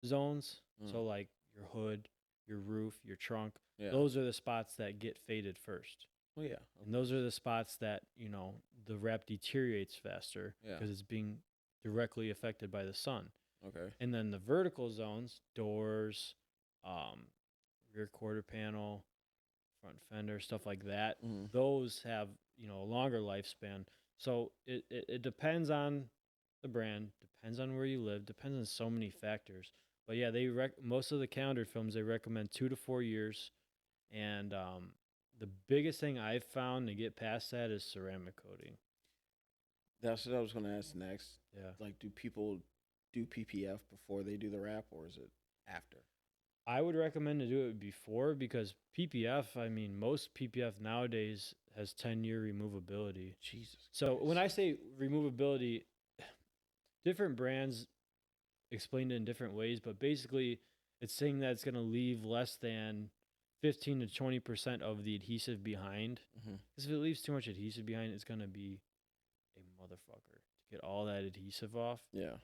zones. So like your hood, your roof, your trunk. Those are the spots that get faded first. Oh yeah. And those are the spots that, the wrap deteriorates faster because it's being directly affected by the sun. Okay. And then the vertical zones, doors, rear quarter panel, front fender, stuff like that, those have, a longer lifespan. So it depends on the brand, depends on where you live, depends on so many factors. But yeah, most of the calendared films, they recommend 2 to 4 years. And the biggest thing I've found to get past that is ceramic coating. That's what I was going to ask next. Yeah. Like, do people do PPF before they do the wrap, or is it after? I would recommend to do it before because PPF, most PPF nowadays has 10-year removability. Jesus. So when I say removability, different brands explain it in different ways, but basically it's saying that it's going to leave less than 15 to 20% of the adhesive behind. Because if it leaves too much adhesive behind, it's going to be a motherfucker to get all that adhesive off. Yeah.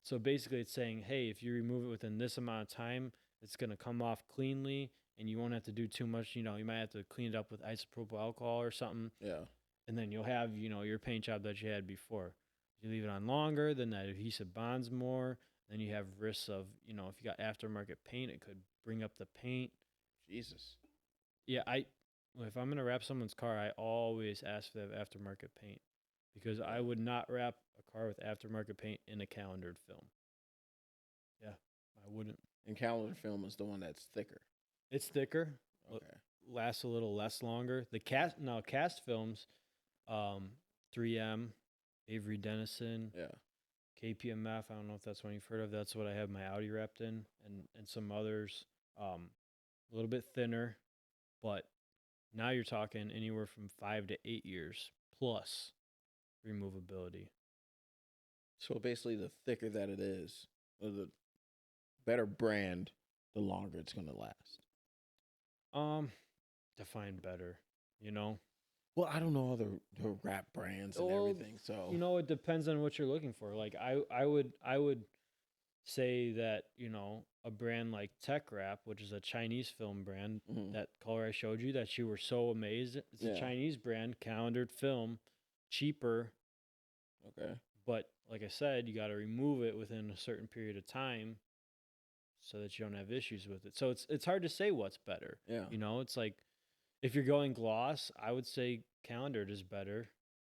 So basically it's saying, hey, if you remove it within this amount of time, it's going to come off cleanly and you won't have to do too much. You know, you might have to clean it up with isopropyl alcohol or something. Yeah. And then you'll have, you know, your paint job that you had before. If you leave it on longer, then that adhesive bonds more. Then you have risks of, you know, if you got aftermarket paint, it could bring up the paint. Jesus. Yeah, if I'm going to wrap someone's car, I always ask for that aftermarket paint because I would not wrap a car with aftermarket paint in a calendared film. Yeah, I wouldn't. And calendared film is the one that's thicker. It's thicker. Okay. Lasts a little less longer. The cast films, 3M, Avery Dennison, yeah, KPMF. I don't know if that's one you've heard of. That's what I have my Audi wrapped in, and some others. A little bit thinner, but now you're talking anywhere from 5 to 8 years plus removability. So basically, the thicker that it is, or the better brand, the longer it's going to last. Define better, you know? Well, I don't know all the wrap brands and everything, so you know, it depends on what you're looking for. Like I would say that, you know, a brand like Tech Wrap, which is a Chinese film brand, that color I showed you that you were so amazed. It's a Chinese brand, calendared film, cheaper. Okay. But like I said, you got to remove it within a certain period of time so that you don't have issues with it. So it's hard to say what's better. Yeah. You know, it's like if you're going gloss, I would say calendared is better.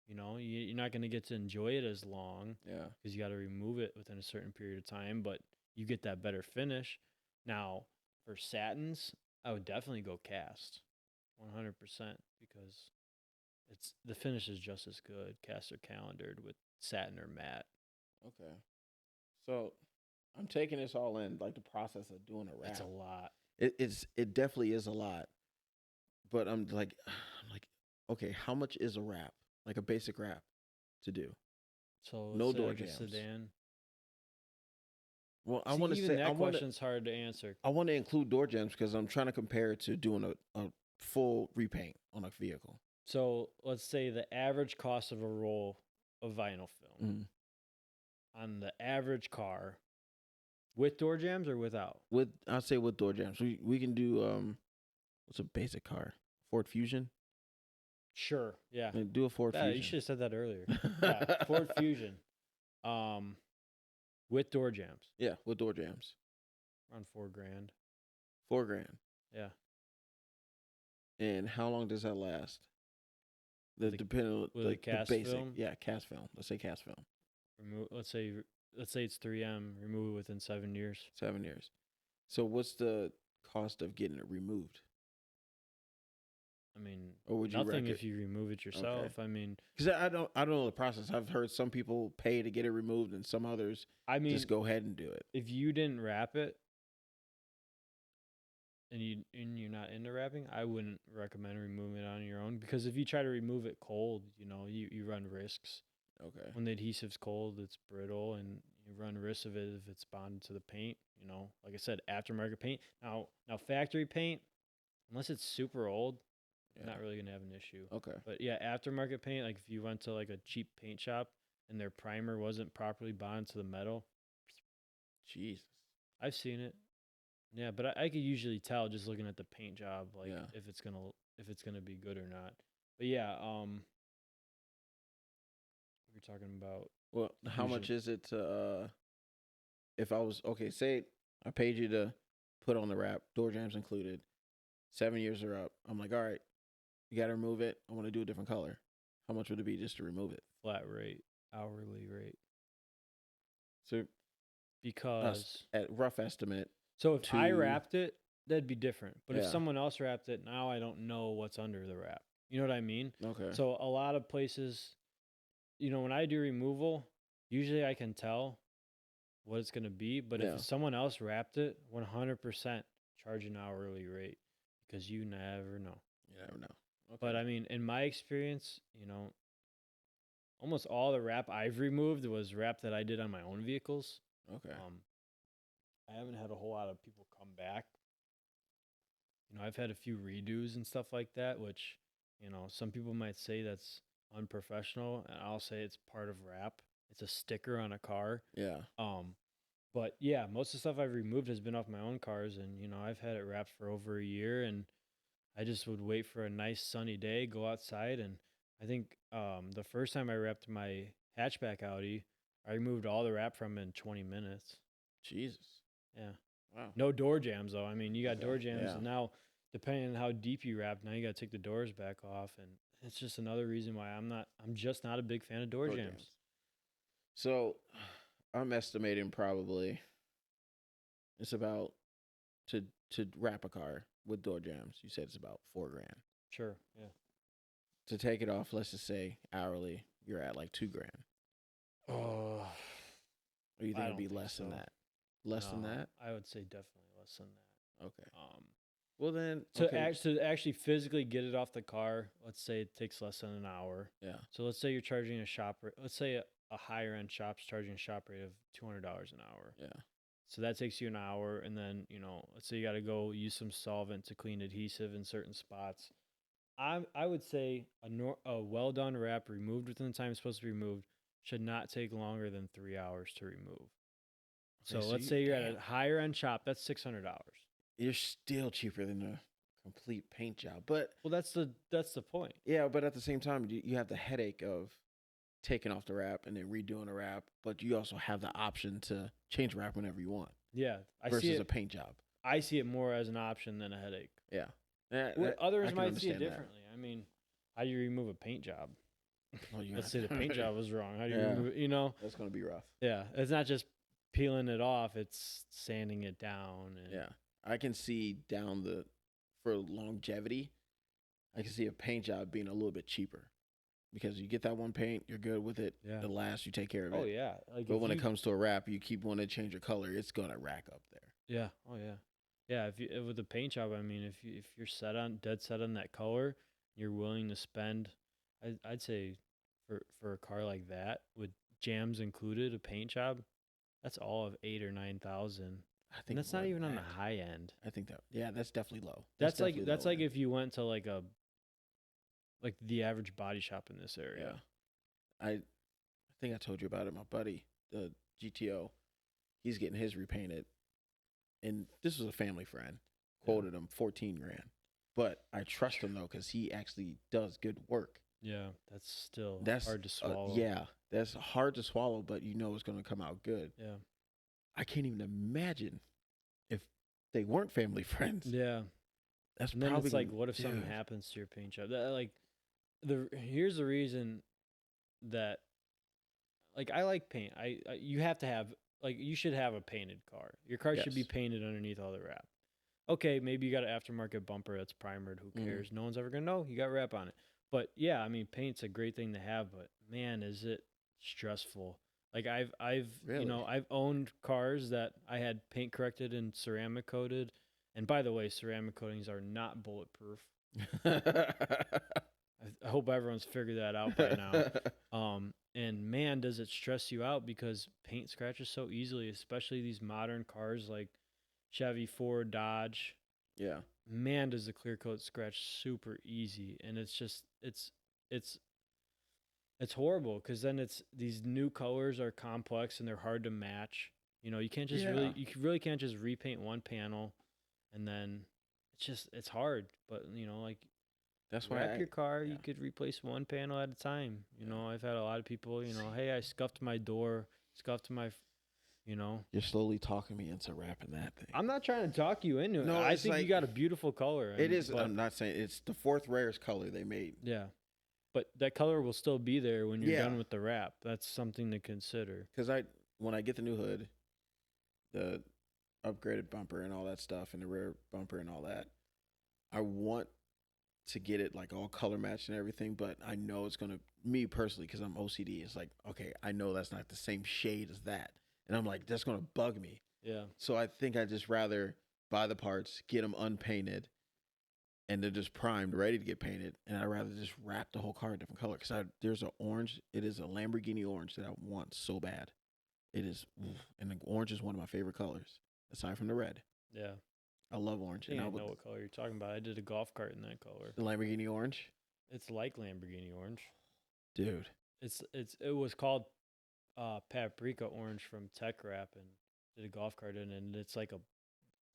You know, you're not going to get to enjoy it as long. Yeah. Because you got to remove it within a certain period of time, but you get that better finish. Now, for satins, I would definitely go cast, 100%, because the finish is just as good, cast or calendared, with satin or matte. Okay. So I'm taking this all in, like the process of doing a wrap. It's a lot. It definitely is a lot. But I'm like, okay, how much is a wrap? Like a basic wrap to do? So no door like jams. A sedan. Well, I want to say that question's hard to answer. I want to include door jams because I'm trying to compare it to doing a full repaint on a vehicle. So let's say the average cost of a roll of vinyl film on the average car, with door jams or without? I'd say with door jams. We can do what's a basic car? Ford Fusion. Sure. Yeah. Do a Ford Fusion. You should have said that earlier. Yeah, Ford Fusion. With door jams. Yeah, with door jams. Around $4,000. $4,000. Yeah. And how long does that last? Depending on the basic film? Yeah, cast film. Let's say cast film. Let's say it's 3M. Remove it within 7 years. 7 years. So what's the cost of getting it removed? I mean, or would you nothing if you remove it yourself. Okay. I mean, because I don't know the process. I've heard some people pay to get it removed, and some others just go ahead and do it. If you didn't wrap it, and you're not into wrapping, I wouldn't recommend removing it on your own, because if you try to remove it cold, you know, you run risks. Okay. When the adhesive's cold, it's brittle, and you run risks of it if it's bonded to the paint. You know, like I said, aftermarket paint. Now factory paint, unless it's super old, not really gonna have an issue. Okay. But yeah, aftermarket paint, like if you went to like a cheap paint shop and their primer wasn't properly bonded to the metal, Jesus, I've seen it. Yeah, but I could usually tell just looking at the paint job, like if it's gonna be good or not. But yeah, we're talking about. Well, how much is it to if I was say I paid you to put on the wrap, door jams included, 7 years are up. I'm like, all right, you got to remove it. I want to do a different color. How much would it be just to remove it? Flat rate, hourly rate. So, because at rough estimate. So if I wrapped it, that'd be different. But if someone else wrapped it, now I don't know what's under the wrap. You know what I mean? Okay. So a lot of places, you know, when I do removal, usually I can tell what it's going to be. But if someone else wrapped it, 100% charge an hourly rate, because you never know. You never know. Okay. But I mean, in my experience, you know, almost all the wrap I've removed was wrap that I did on my own vehicles. Okay. I haven't had a whole lot of people come back. You know, I've had a few redos and stuff like that, which, you know, some people might say that's unprofessional, and I'll say it's part of wrap. It's a sticker on a car. Yeah. But yeah, most of the stuff I've removed has been off my own cars, and I've had it wrapped for over a year, and I just would wait for a nice sunny day, go outside, and I think the first time I wrapped my hatchback Audi, I removed all the wrap from it in 20 minutes. Jesus. Yeah. Wow. No door jams though. I mean, you got door jams, Yeah. and now depending on how deep you wrap, now you got to take the doors back off, and it's just another reason why I'm just not a big fan of door jams. So, I'm estimating probably it's about to wrap a car with door jams. You said it's about $4,000. Sure. Yeah. To take it off, let's just say hourly, you're at like $2,000. Oh. Or you think it'd be less than that? Less than that? I would say definitely less than that. Okay. Well then, to actually physically get it off the car, let's say it takes less than an hour. Yeah. So let's say you're charging a shop rate. Let's say a higher end shop's charging a shop rate of $200 an hour. Yeah. So that takes you an hour, and then let's say you got to go use some solvent to clean adhesive in certain spots. I would say a well done wrap removed within the time it's supposed to be removed should not take longer than 3 hours to remove. So let's say you're at a higher end shop, that's $600. You're still cheaper than a complete paint job, but that's the point. Yeah, but at the same time, you have the headache of taking off the wrap and then redoing the wrap, but you also have the option to change wrap whenever you want. Yeah, versus a paint job. I see it more as an option than a headache. Yeah. Others might see it differently. I mean, how do you remove a paint job? Let's say the paint job was wrong. How do you remove it? That's going to be rough. Yeah, it's not just peeling it off, it's sanding it down. And yeah. I can see for longevity, I can see a paint job being a little bit cheaper because you get that one paint, you're good with it. Yeah. The last, you take care of it. Oh, yeah. But when it comes to a wrap, you keep wanting to change your color, it's going to rack up there. Yeah. Oh, yeah. Yeah, with the paint job, I mean, if you're dead set on that color, you're willing to spend, I'd say for a car like that with jams included, a paint job, that's all of 8,000 or 9,000. I think that's not even on the high end. I think that's definitely low. That's like if you went to like the average body shop in this area. Yeah. I think I told you about it. My buddy, the GTO, he's getting his repainted. And this was a family friend. Quoted him $14,000. But I trust him though, because he actually does good work. Yeah, that's hard to swallow. That's hard to swallow, but you know it's going to come out good. Yeah. I can't even imagine if they weren't family friends. Yeah. That's and then it's like, what if something happens to your paint job? Here's the reason that, I like paint. You have to have, you should have a painted car. Your car should be painted underneath all the wrap. Okay, maybe you got an aftermarket bumper that's primered. Who cares? No one's ever going to know. You got wrap on it. But yeah, I mean, paint's a great thing to have, but man, is it stressful. I've really? I've owned cars that I had paint corrected and ceramic coated. And by the way, ceramic coatings are not bulletproof. I hope everyone's figured that out by now. And man, does it stress you out because paint scratches so easily, especially these modern cars like Chevy, Ford, Dodge. Yeah. Man, does the clear coat scratch super easy. And it's just, it's horrible because then it's these new colors are complex and they're hard to match. You can't just you really can't just repaint one panel and then it's hard. But, that's why wrap your car, you could replace one panel at a time. I've had a lot of people, hey, I scuffed my door, scuffed my, You're slowly talking me into wrapping that thing. I'm not trying to talk you into it. No, I think you got a beautiful color. It is. I'm not saying it's the fourth rarest color they made. Yeah. But that color will still be there when you're done with the wrap. That's something to consider. Because when I get the new hood, the upgraded bumper and all that stuff, and the rear bumper and all that, I want to get it all color matched and everything, but I know it's going to, me personally, because I'm OCD, it's like, okay, I know that's not the same shade as that. And I'm like, that's going to bug me. Yeah. So I think I'd just rather buy the parts, get them unpainted, and they're just primed, ready to get painted. And I'd rather just wrap the whole car a different color. Because there's an orange. It is a Lamborghini orange that I want so bad. It is. And the orange is one of my favorite colors, aside from the red. Yeah. I love orange. I know what color you're talking about. I did a golf cart in that color. The Lamborghini orange? It's like Lamborghini orange. Dude. It was called Paprika Orange from Tech Wrap, and did a golf cart in, and it's like a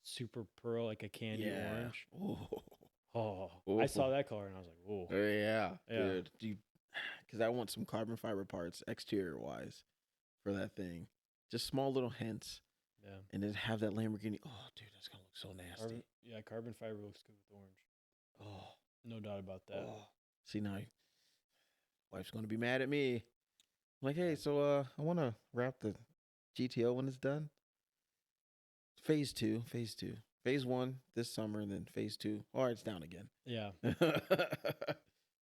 super pearl, like a candy orange. Ooh. Oh, Ooh. I saw that color and I was like, whoa. Yeah, dude. Because I want some carbon fiber parts, exterior wise, for that thing. Just small little hints. Yeah. And then have that Lamborghini. Oh, dude, that's gonna look so nasty. Carbon fiber looks good with orange. Oh, no doubt about that. Oh. See, now wife's gonna be mad at me. I'm like, hey, so I want to wrap the GTO when it's done. Phase 2. Phase 1 this summer, and then phase 2. All right, it's down again. Yeah.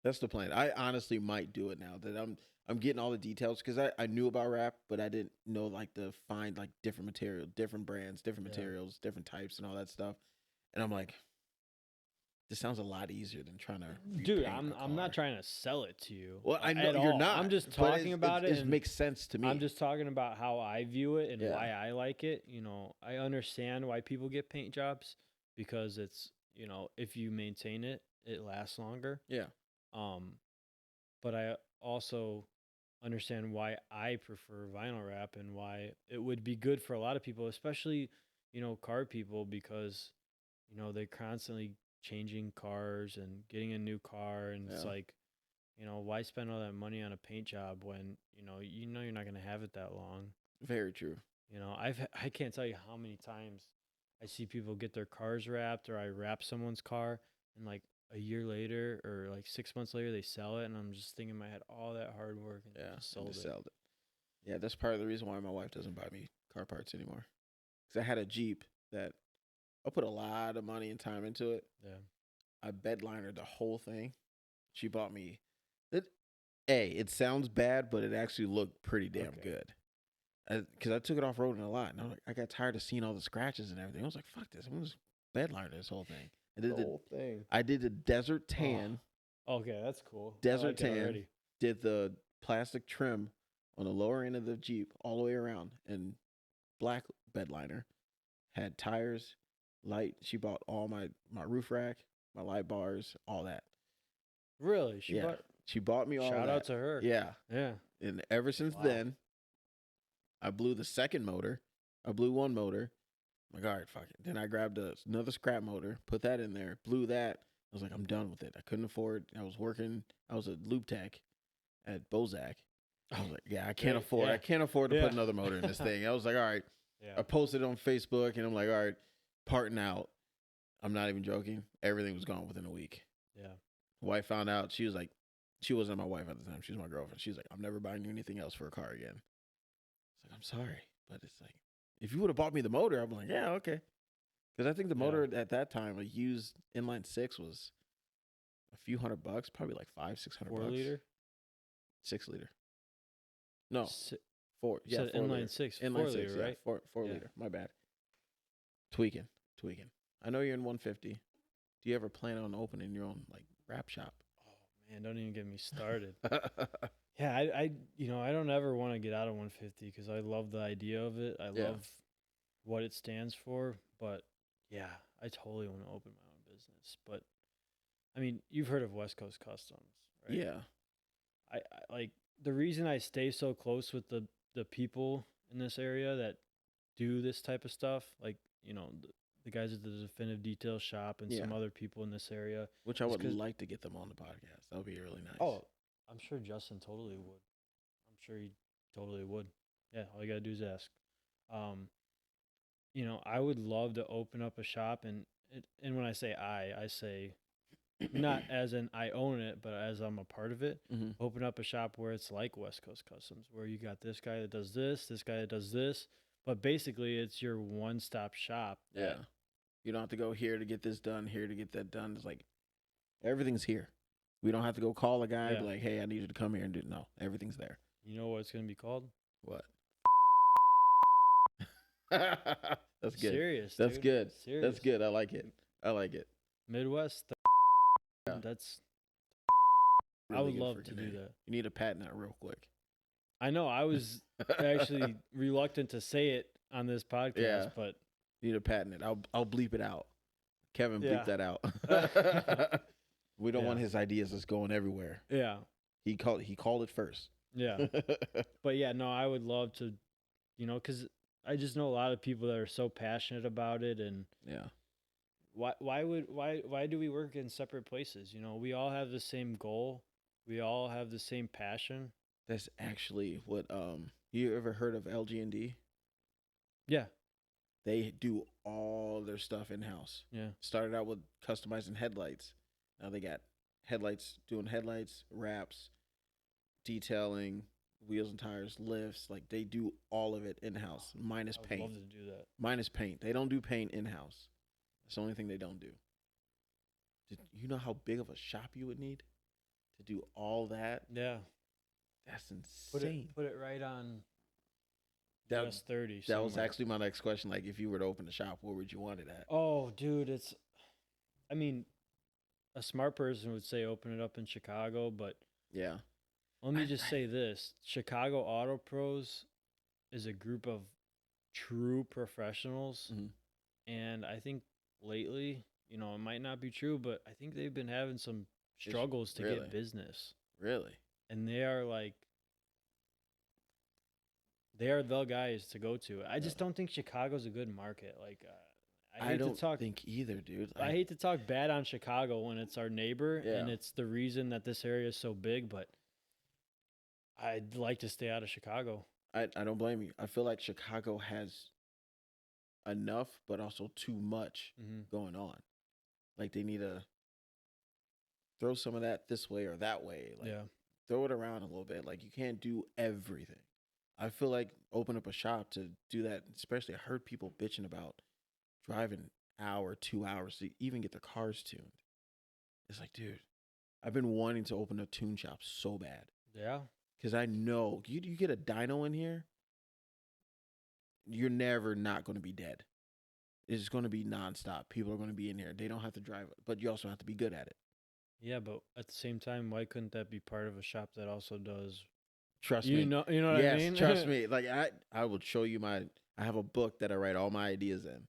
That's the plan. I honestly might do it now that I'm getting all the details, because I knew about wrap, but I didn't know like to find like different material, different brands, different materials, different types, and all that stuff. And I'm like, this sounds a lot easier than trying to. Dude, I'm not trying to sell it to you. Well, I know you're not. I'm just talking about it. It makes sense to me. I'm just talking about how I view it and why I like it. You know, I understand why people get paint jobs, because it's, you know, if you maintain it, it lasts longer. Yeah. But I also understand why I prefer vinyl wrap and why it would be good for a lot of people, especially, you know, car people, because, you know, they're constantly changing cars and getting a new car, and it's like, you know, why spend all that money on a paint job when you know you're not going to have it that long. Very true. You know, I can't tell you how many times I see people get their cars wrapped, or I wrap someone's car, and like a year later or like 6 months later they sell it, and I'm just thinking in my head, all that hard work, and just sold it. Yeah, that's part of the reason why my wife doesn't buy me car parts anymore. Because I had a Jeep that I put a lot of money and time into it. Yeah. I bedlinered the whole thing. She bought me it sounds bad, but it actually looked pretty damn good. Because I took it off roading a lot, and I got tired of seeing all the scratches and everything. I was like, "Fuck this! I'm just bedliner this whole thing." I did the whole thing. I did the desert tan. Oh. Okay, that's cool. Desert tan. Did the plastic trim on the lower end of the Jeep all the way around, and black bedliner. Had tires, light. She bought all my roof rack, my light bars, all that. Really? She bought me all that. Shout out to her. Yeah. Yeah. And ever since then, I blew the second motor. I blew one motor. I'm like, all right, fuck it. Then I grabbed another scrap motor, put that in there, blew that. I was like, I'm done with it. I couldn't afford. I was a loop tech at Bozak. I was like, yeah, I can't afford. I can't afford to put another motor in this thing. I was like, all right. Yeah. I posted it on Facebook, and I'm like, all right, parting out. I'm not even joking. Everything was gone within a week. Yeah. Wife found out. She was like, she wasn't my wife at the time. She was my girlfriend. She was like, I'm never buying you anything else for a car again. It's like, I'm sorry, but it's like, if you would have bought me the motor, I'm like, yeah, okay. Because I think the motor at that time, a used inline 6 was a few $100, probably like $500-600. 4 liter? 6 liter. No. 4. Yeah, 4 inline liter. 6. Inline 4 liter, right? Yeah, 4 liter. My bad. Tweaking. I know you're in 150. Do you ever plan on opening your own like wrap shop? Oh man, don't even get me started. Yeah, I don't ever want to get out of 150 because I love the idea of it. I love what it stands for. But yeah, I totally want to open my own business. But I mean, you've heard of West Coast Customs, right? Yeah. I like the reason I stay so close with the people in this area that do this type of stuff, like, you know, the guys at the Definitive Detail Shop and some other people in this area. Which I would like to get them on the podcast. That would be really nice. Oh, I'm sure Justin totally would. I'm sure he totally would. Yeah, all you got to do is ask. You know, I would love to open up a shop, and when I say I say not as in I own it, but as I'm a part of it. Mm-hmm. Open up a shop where it's like West Coast Customs, where you got this guy that does this guy that does this. But basically, it's your one-stop shop. Yeah. You don't have to go here to get this done, here to get that done. It's like everything's here. We don't have to go call a guy be like, hey, I need you to come here and do. No, everything's there. You know what it's going to be called? What? That's good. Serious. That's dude. good. Serious. That's good. I like it. Midwest. That's. Really I would love to do that. You need to patent that real quick. I know. I was actually reluctant to say it on this podcast, but you need to patent it. I'll bleep it out. Kevin, bleep that out. We don't want his ideas just going everywhere. Yeah. He called it first. Yeah. But yeah, no, I would love to, because I just know a lot of people that are so passionate about it, and yeah. Why do we work in separate places? We all have the same goal. We all have the same passion. That's actually what you ever heard of LG&D? Yeah. They do all their stuff in house. Yeah. Started out with customizing headlights. Now they got doing headlights, wraps, detailing, wheels and tires, lifts. Like they do all of it in house, minus paint. I would love to do that. Minus paint. They don't do paint in house. That's the only thing they don't do. You know how big of a shop you would need to do all that? Yeah. That's insane. Put it right on that, US 30. That was actually my next question. Like, if you were to open a shop, where would you want it at? Oh, dude, I mean, a smart person would say open it up in Chicago, but yeah. Let me just say this. Chicago Auto Pros is a group of true professionals. Mm-hmm. And I think lately, it might not be true, but I think they've been having some struggles to get business. Really? And they are the guys to go to. I just don't think Chicago's a good market. Like, I don't think either, dude. I hate to talk bad on Chicago when it's our neighbor and it's the reason that this area is so big, but I'd like to stay out of Chicago. I don't blame you. I feel like Chicago has enough, but also too much going on. Like they need to throw some of that this way or that way. Like throw it around a little bit. Like you can't do everything. I feel like open up a shop to do that. Especially, I heard people bitching about driving an hour, 2 hours to even get their cars tuned. It's like, dude, I've been wanting to open a tune shop so bad. Yeah. Because I know you get a dyno in here, you're never not going to be dead. It's going to be nonstop. People are going to be in here. They don't have to drive it, but you also have to be good at it. Yeah, but at the same time, why couldn't that be part of a shop that also does? Trust me. You know what I mean? Yes, trust me. Like I will show you I have a book that I write all my ideas in.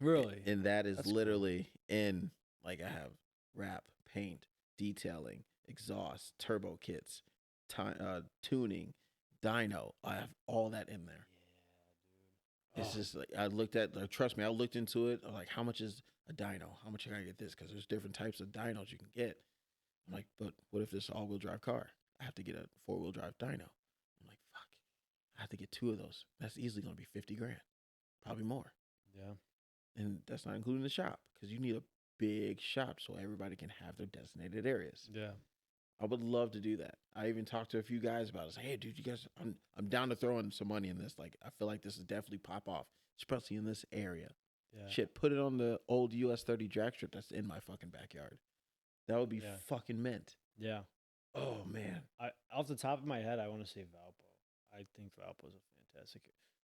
Really? And that is literally in, like, I have wrap, paint, detailing, exhaust, turbo kits, tuning, dyno. I have all that in there. Yeah, dude. It's just like I trust me, I looked into it. I'm like, how much is a dyno? How much can I get this? Because there's different types of dynos you can get. I'm like, but what if this is all-wheel drive car? I have to get a 4-wheel drive dyno. I'm like, fuck. I have to get 2 of those. That's easily going to be $50,000, probably more. Yeah. And that's not including the shop, because you need a big shop so everybody can have their designated areas. Yeah. I would love to do that. I even talked to a few guys about it. I was like, hey, dude, you guys, I'm down to throw in some money in this. Like, I feel like this is definitely pop off, especially in this area. Yeah. Shit, put it on the old US 30 drag strip that's in my fucking backyard. That would be fucking mint. Yeah. Oh, man. Off the top of my head, I want to say Valpo. I think Valpo is a fantastic.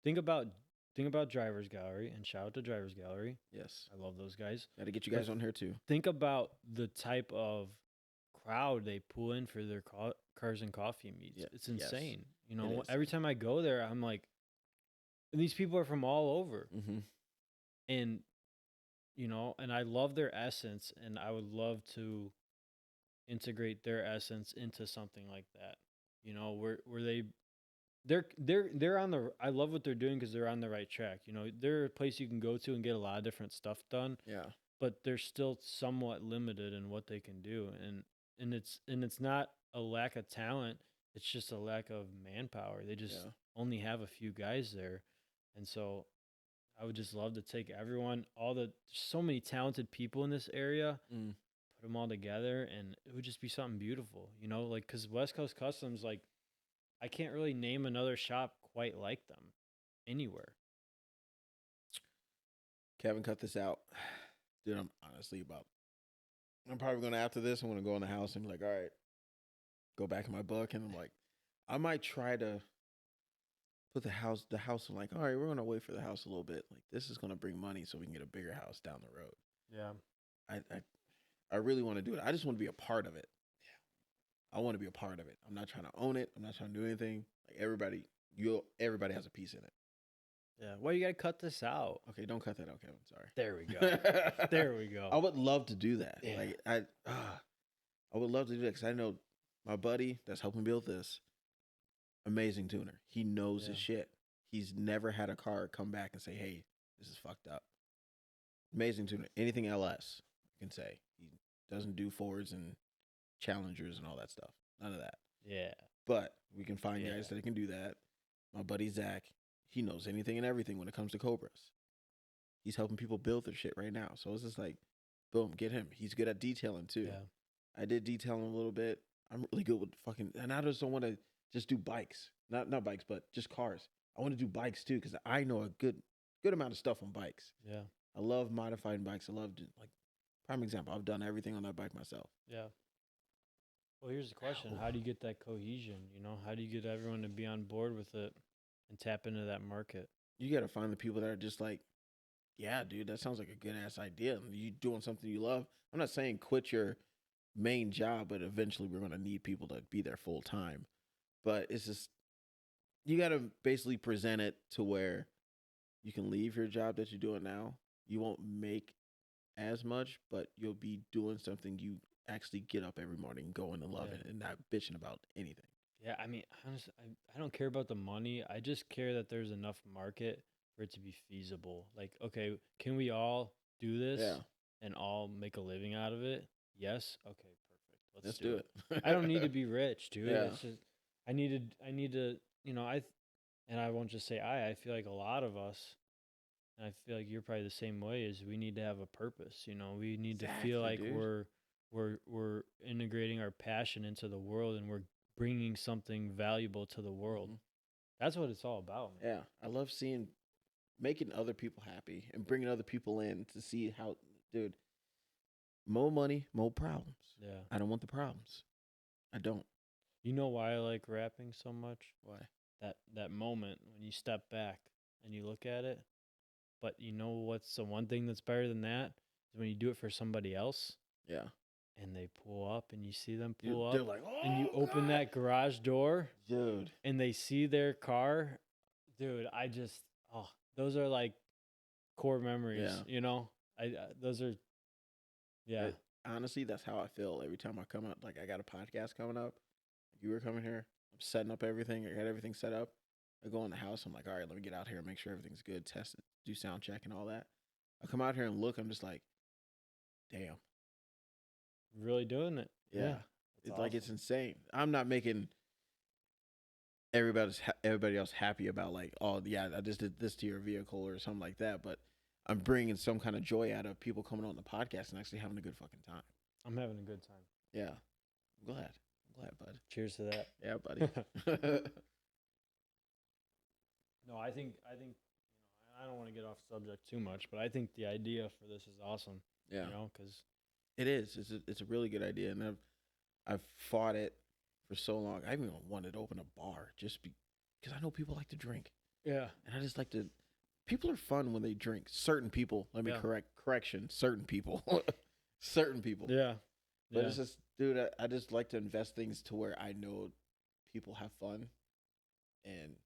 Think about Driver's Gallery, and shout out to Driver's Gallery. Yes. I love those guys. Got to get you guys on here too. Think about the type of crowd they pull in for their cars and coffee meets. Yeah. It's insane. Yes. Every time I go there, I'm like, and these people are from all over. Mm-hmm. And, and I love their essence, and I would love to integrate their essence into something like that. Where they're on the. I love what they're doing because they're on the right track. They're a place you can go to and get a lot of different stuff done. Yeah. But they're still somewhat limited in what they can do, and it's not a lack of talent. It's just a lack of manpower. They just only have a few guys there, and so I would just love to take everyone, so many talented people in this area, put them all together, and it would just be something beautiful. Like, because West Coast Customs, like, I can't really name another shop quite like them anywhere. Kevin, cut this out. Dude, I'm probably going to, after this, I'm going to go in the house and be like, all right, go back in my book. And I'm like, I might try to put the house, I'm like, all right, we're going to wait for the house a little bit. Like, this is going to bring money so we can get a bigger house down the road. Yeah. I really want to do it. I just want to be a part of it. Yeah. I want to be a part of it. I'm not trying to own it. I'm not trying to do anything. Like, everybody has a piece in it. Yeah. Why you got to cut this out? Okay, don't cut that out, Kevin. Sorry. There we go. There we go. I would love to do that. Yeah. Like, I would love to do that because I know My buddy that's helping build this, amazing tuner. He knows his shit. He's never had a car come back and say, "Hey, this is fucked up." Amazing tuner. Anything LS, I can say. He doesn't do Fords and Challengers and all that stuff. None of that. Yeah. But we can find guys that can do that. My buddy Zach, he knows anything and everything when it comes to Cobras. He's helping people build their shit right now. So it's just like, boom, get him. He's good at detailing too. Yeah. I did detailing a little bit. I'm really good with fucking, and I just don't want to just do bikes. Not bikes, but just cars. I want to do bikes too because I know a good amount of stuff on bikes. Yeah. I love modifying bikes. I love, like, prime example, I've done everything on that bike myself. Yeah. Well, here's the question. How do you get that cohesion? You know, how do you get everyone to be on board with it and tap into that market? You got to find the people that are just like, yeah, dude, that sounds like a good ass idea. You doing something you love. I'm not saying quit your main job, but eventually we're going to need people to be there full time. But it's just, you got to basically present it to where you can leave your job that you're doing now. You won't make as much, but you'll be doing something you actually get up every morning, going and love it, and not bitching about anything. Yeah, I mean, honestly, I don't care about the money. I just care that there's enough market for it to be feasible. Like, okay, can we all do this and all make a living out of it? Yes. Okay, perfect. Let's do it. I don't need to be rich, dude. Yeah. It's just I need to, you know, and I won't just say I feel like a lot of us, and I feel like you're probably the same way, is we need to have a purpose, you know. We need to feel like dude. we're integrating our passion into the world and we're bringing something valuable to the world. Mm-hmm. That's what it's all about, man. Yeah, I love making other people happy and bringing other people in to see how, dude, more money, more problems. Yeah. I don't want the problems. I don't. You know why I like rapping so much? Why? That moment when you step back and you look at it. But you know what's the one thing that's better than that? Is when you do it for somebody else. Yeah. And they pull up and you see them pull up. They're like, oh, and you open that garage door. Dude. And they see their car. Dude, those are like core memories, you know? Those are, yeah. Honestly, that's how I feel every time I come out. Like, I got a podcast coming up. You were coming here. I'm setting up everything. I got everything set up. I go in the house. I'm like, all right, let me get out here and make sure everything's good. Test it, do sound check and all that. I come out here and look. I'm just like, damn. Really doing it. Yeah. It's awesome. Like, it's insane. I'm not making everybody else happy about, like, oh, yeah, I just did this to your vehicle or something like that. But I'm bringing some kind of joy out of people coming on the podcast and actually having a good fucking time. I'm having a good time. Yeah. I'm glad, bud. Cheers to that. Yeah, buddy. No, I think you know, I don't want to get off subject too much, but I think the idea for this is awesome. Yeah. You know, because it is. It's a really good idea, and I've fought it for so long. I even wanted to open a bar just because I know people like to drink. Yeah. And I just like to. People are fun when they drink. Certain people. Let me correction. Certain people. Certain people. Yeah. But it's just, dude. I just like to invest things to where I know people have fun, and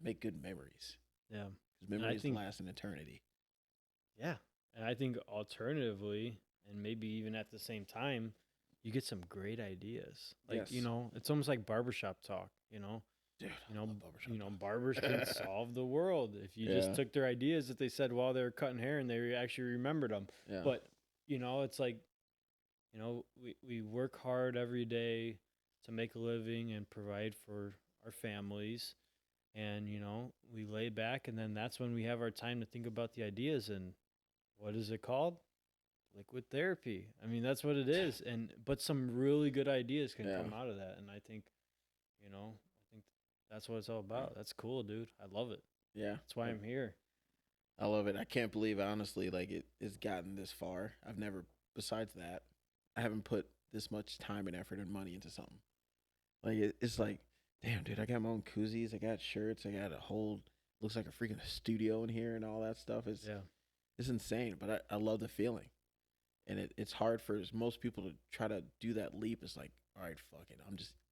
make good memories. Yeah. Because memories last an eternity. Yeah. And I think alternatively, and maybe even at the same time, you get some great ideas. Like, you know, it's almost like barbershop talk, you know? Dude, barbers can solve the world if you just took their ideas that they said while they were cutting hair and they actually remembered them. Yeah. But, you know, it's like, you know, we work hard every day to make a living and provide for our families. And, you know, we lay back, and then that's when we have our time to think about the ideas. And what is it called? Liquid therapy. I mean, that's what it is. But some really good ideas can come out of that. And I think, you know, that's what it's all about. That's cool, dude. I love it. Yeah. That's why I'm here. I love it. I can't believe, honestly, like, it's gotten this far. I've never, besides that, I haven't put this much time and effort and money into something. Like, it's like, damn, dude, I got my own koozies. I got shirts. I got a whole, looks like a freaking studio in here and all that stuff. It's insane, but I love the feeling. And it's hard for most people to try to do that leap. It's like, all right, fuck it.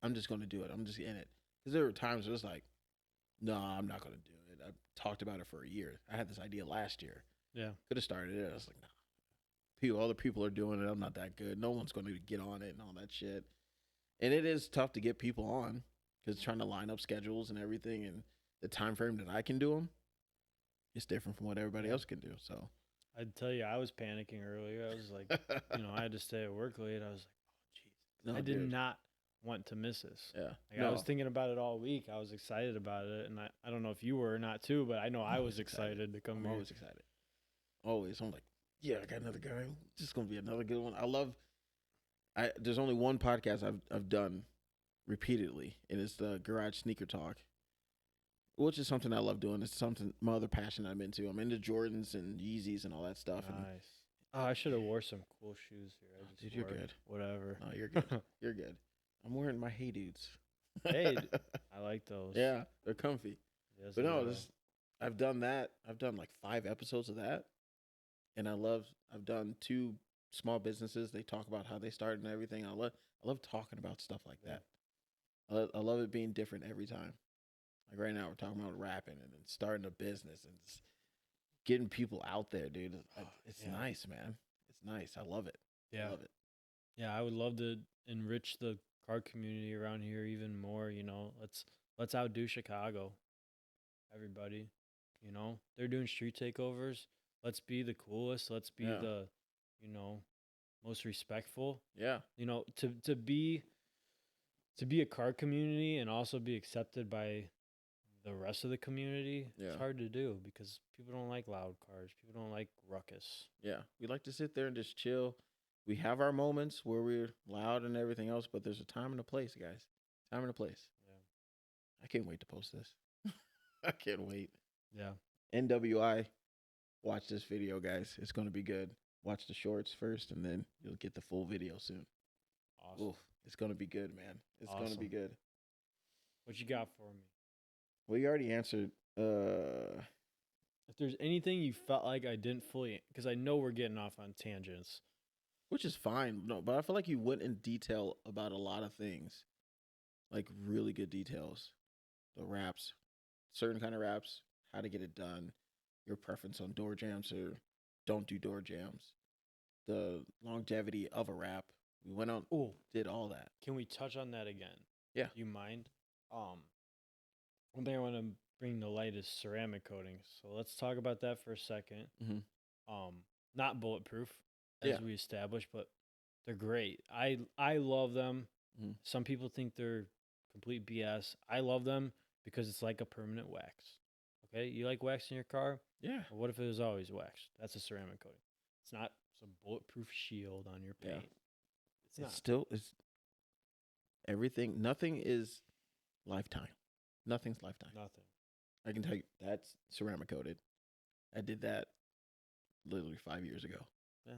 I'm just going to do it. I'm just in it. Because there were times where it's like, no, I'm not going to do it. I talked about it for a year. I had this idea last year. Yeah. Could have started it. I was like, nah. Other people are doing it. I'm not that good. No one's going to get on it and all that shit. And it is tough to get people on because trying to line up schedules and everything and the time frame that I can do them is different from what everybody else can do. So I'd tell you, I was panicking earlier. I was like, I had to stay at work late. I was like, oh, jeez. I did not want to miss this. Yeah. I was thinking about it all week. I was excited about it. And I don't know if you were or not too, but I know I was excited to come here. I'm always excited. Always. I'm like, yeah, I got another guy. This is going to be another good one. There's only one podcast I've done repeatedly, and it's the Garage Sneaker Talk, which is something I love doing. It's something, my other passion I'm into. I'm into Jordans and Yeezys and all that stuff. Nice. I should have wore some cool shoes here. Dude, you're good. Whatever. No, you're good. You're good. I'm wearing my Hey Dudes. Hey, I like those. Yeah, they're comfy. Yes, but no, I've done that. I've done like 5 episodes of that, and I've done 2 small businesses. They talk about how they started and everything. I love talking about stuff like that. I love it being different every time. Like right now, we're talking about rapping and then starting a business and getting people out there, dude. It's nice, man. It's nice. I love it. Yeah. I love it. Yeah, I would love to enrich the car community around here even more. Let's outdo Chicago. Everybody, they're doing street takeovers. Let's be the coolest. Let's be the, most respectful. Yeah. To be a car community and also be accepted by the rest of the community, it's hard to do because people don't like loud cars. People don't like ruckus. Yeah. We like to sit there and just chill. We have our moments where we're loud and everything else, but there's a time and a place, guys. Time and a place. Yeah. I can't wait to post this. I can't wait. Yeah. NWI, watch this video, guys. It's going to be good. Watch the shorts first, and then you'll get the full video soon. Awesome. Oof, it's going to be good, man. It's going to be good. What you got for me? Well, you already answered. If there's anything you felt like I didn't fully, because I know we're getting off on tangents. Which is fine. No, but I feel like you went in detail about a lot of things. Like really good details. The raps, certain kind of raps, how to get it done, your preference on door jams or don't do door jams, the longevity of a rap. We went on, did all that. Can we touch on that again? Yeah. Do you mind? One thing I want to bring to light is ceramic coating. So let's talk about that for a second. Mm-hmm. Not bulletproof, as we established, but they're great. I love them. Mm-hmm. Some people think they're complete BS. I love them because it's like a permanent wax. Okay, you like wax in your car? Yeah. Well, what if it was always waxed? That's a ceramic coating. It's not some bulletproof shield on your paint. Yeah. It's everything. Nothing is lifetime. Nothing's lifetime. Nothing. I can tell you that's ceramic coated. I did that literally 5 years ago. Yeah.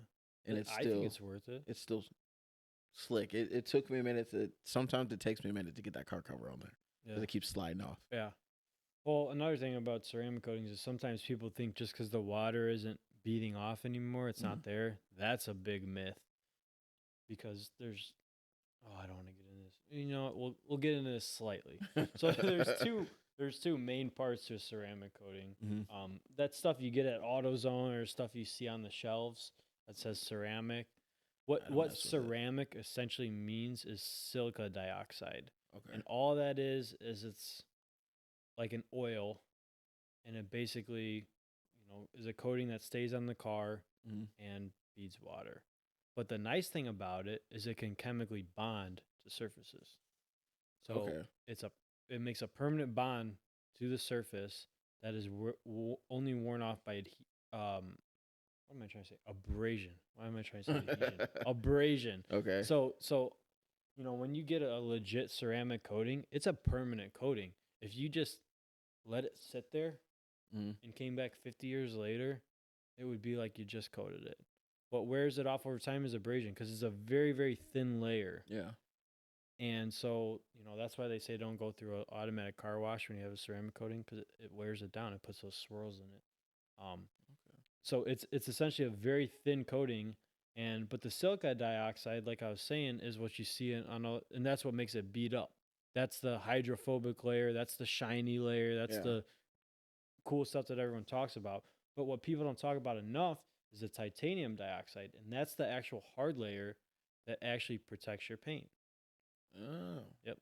And I think it's worth it. It's still slick. It took me a minute sometimes it takes me a minute to get that car cover on there. Because it keeps sliding off. Yeah. Well, another thing about ceramic coatings is sometimes people think just because the water isn't beating off anymore, it's not there. That's a big myth. Because there's, I don't want to get into this. You know what? We'll get into this slightly. So there's two main parts to a ceramic coating. Mm-hmm. That stuff you get at AutoZone or stuff you see on the shelves that says ceramic. What ceramic essentially means is silica dioxide. Okay. And all that is it's like an oil, and it basically, is a coating that stays on the car and feeds water. But the nice thing about it is it can chemically bond to surfaces. So it makes a permanent bond to the surface that is only worn off by what am I trying to say? Abrasion. Why am I trying to say adhesion? Abrasion. Okay. So when you get a legit ceramic coating, it's a permanent coating. If you just let it sit there and came back 50 years later, it would be like you just coated it. What wears it off over time is abrasion because it's a very, very thin layer. Yeah. And so, that's why they say don't go through an automatic car wash when you have a ceramic coating because it wears it down. It puts those swirls in it. So it's essentially a very thin coating, but the silica dioxide, like I was saying, is what you see and that's what makes it beat up. That's the hydrophobic layer. That's the shiny layer. That's the cool stuff that everyone talks about. But what people don't talk about enough is the titanium dioxide, and that's the actual hard layer that actually protects your paint. Oh. Yep.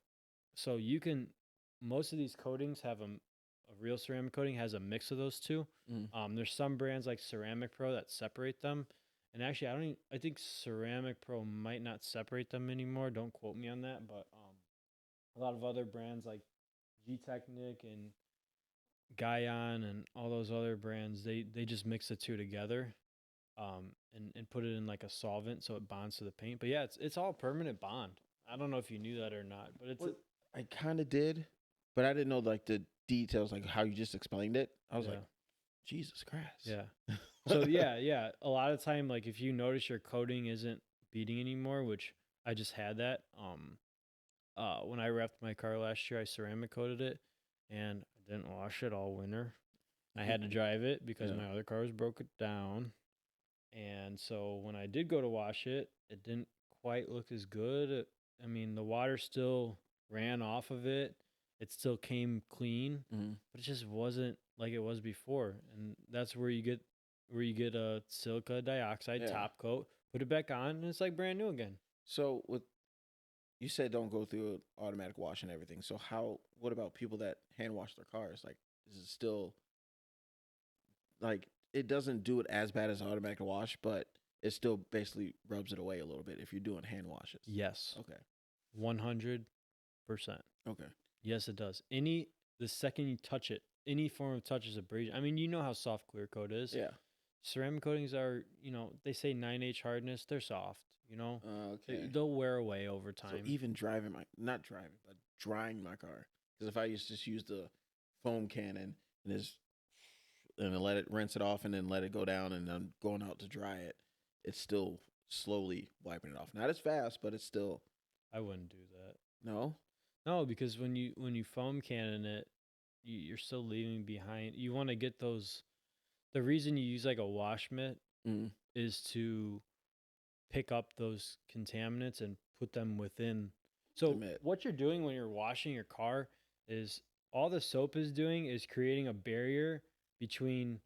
So you can, most of these coatings have a real ceramic coating has a mix of those two. There's some brands like Ceramic Pro that separate them. And actually, I think Ceramic Pro might not separate them anymore. Don't quote me on that. But a lot of other brands like G-Technic and Guyon and all those other brands, they just mix the two together. And put it in like a solvent so it bonds to the paint. But yeah, it's all permanent bond. I don't know if you knew that or not, but I kind of did, but I didn't know like the details, like how you just explained it. I was like, Jesus Christ. Yeah. So yeah. A lot of time, like if you notice your coating isn't beading anymore, which I just had that. When I wrapped my car last year, I ceramic coated it, and I didn't wash it all winter. I had to drive it because my other cars broke it down. And so when I did go to wash it, it didn't quite look as good. I mean, the water still ran off of it. It still came clean, but it just wasn't like it was before. And that's where you get a silica dioxide top coat, put it back on, and it's like brand new again. So you said don't go through an automatic wash and everything. So what about people that hand wash their cars? Like, is it still like it doesn't do it as bad as automatic wash, but it still basically rubs it away a little bit if you're doing hand washes? Yes. Okay. 100%. Okay. Yes, it does. The second you touch it, any form of touch is abrasion. I mean, you know how soft clear coat is. Yeah. Ceramic coatings are, they say 9H hardness. They're soft, Okay. They'll wear away over time. So even drying my car, because if I just use the foam cannon and then let it rinse it off and then let it go down and then going out to dry it, it's still slowly wiping it off. Not as fast, but it's still. I wouldn't do that. No, because when you foam cannon it, you're still leaving behind. You want to get those. The reason you use like a wash mitt is to pick up those contaminants and put them within. So what you're doing when you're washing your car is all the soap is doing is creating a barrier between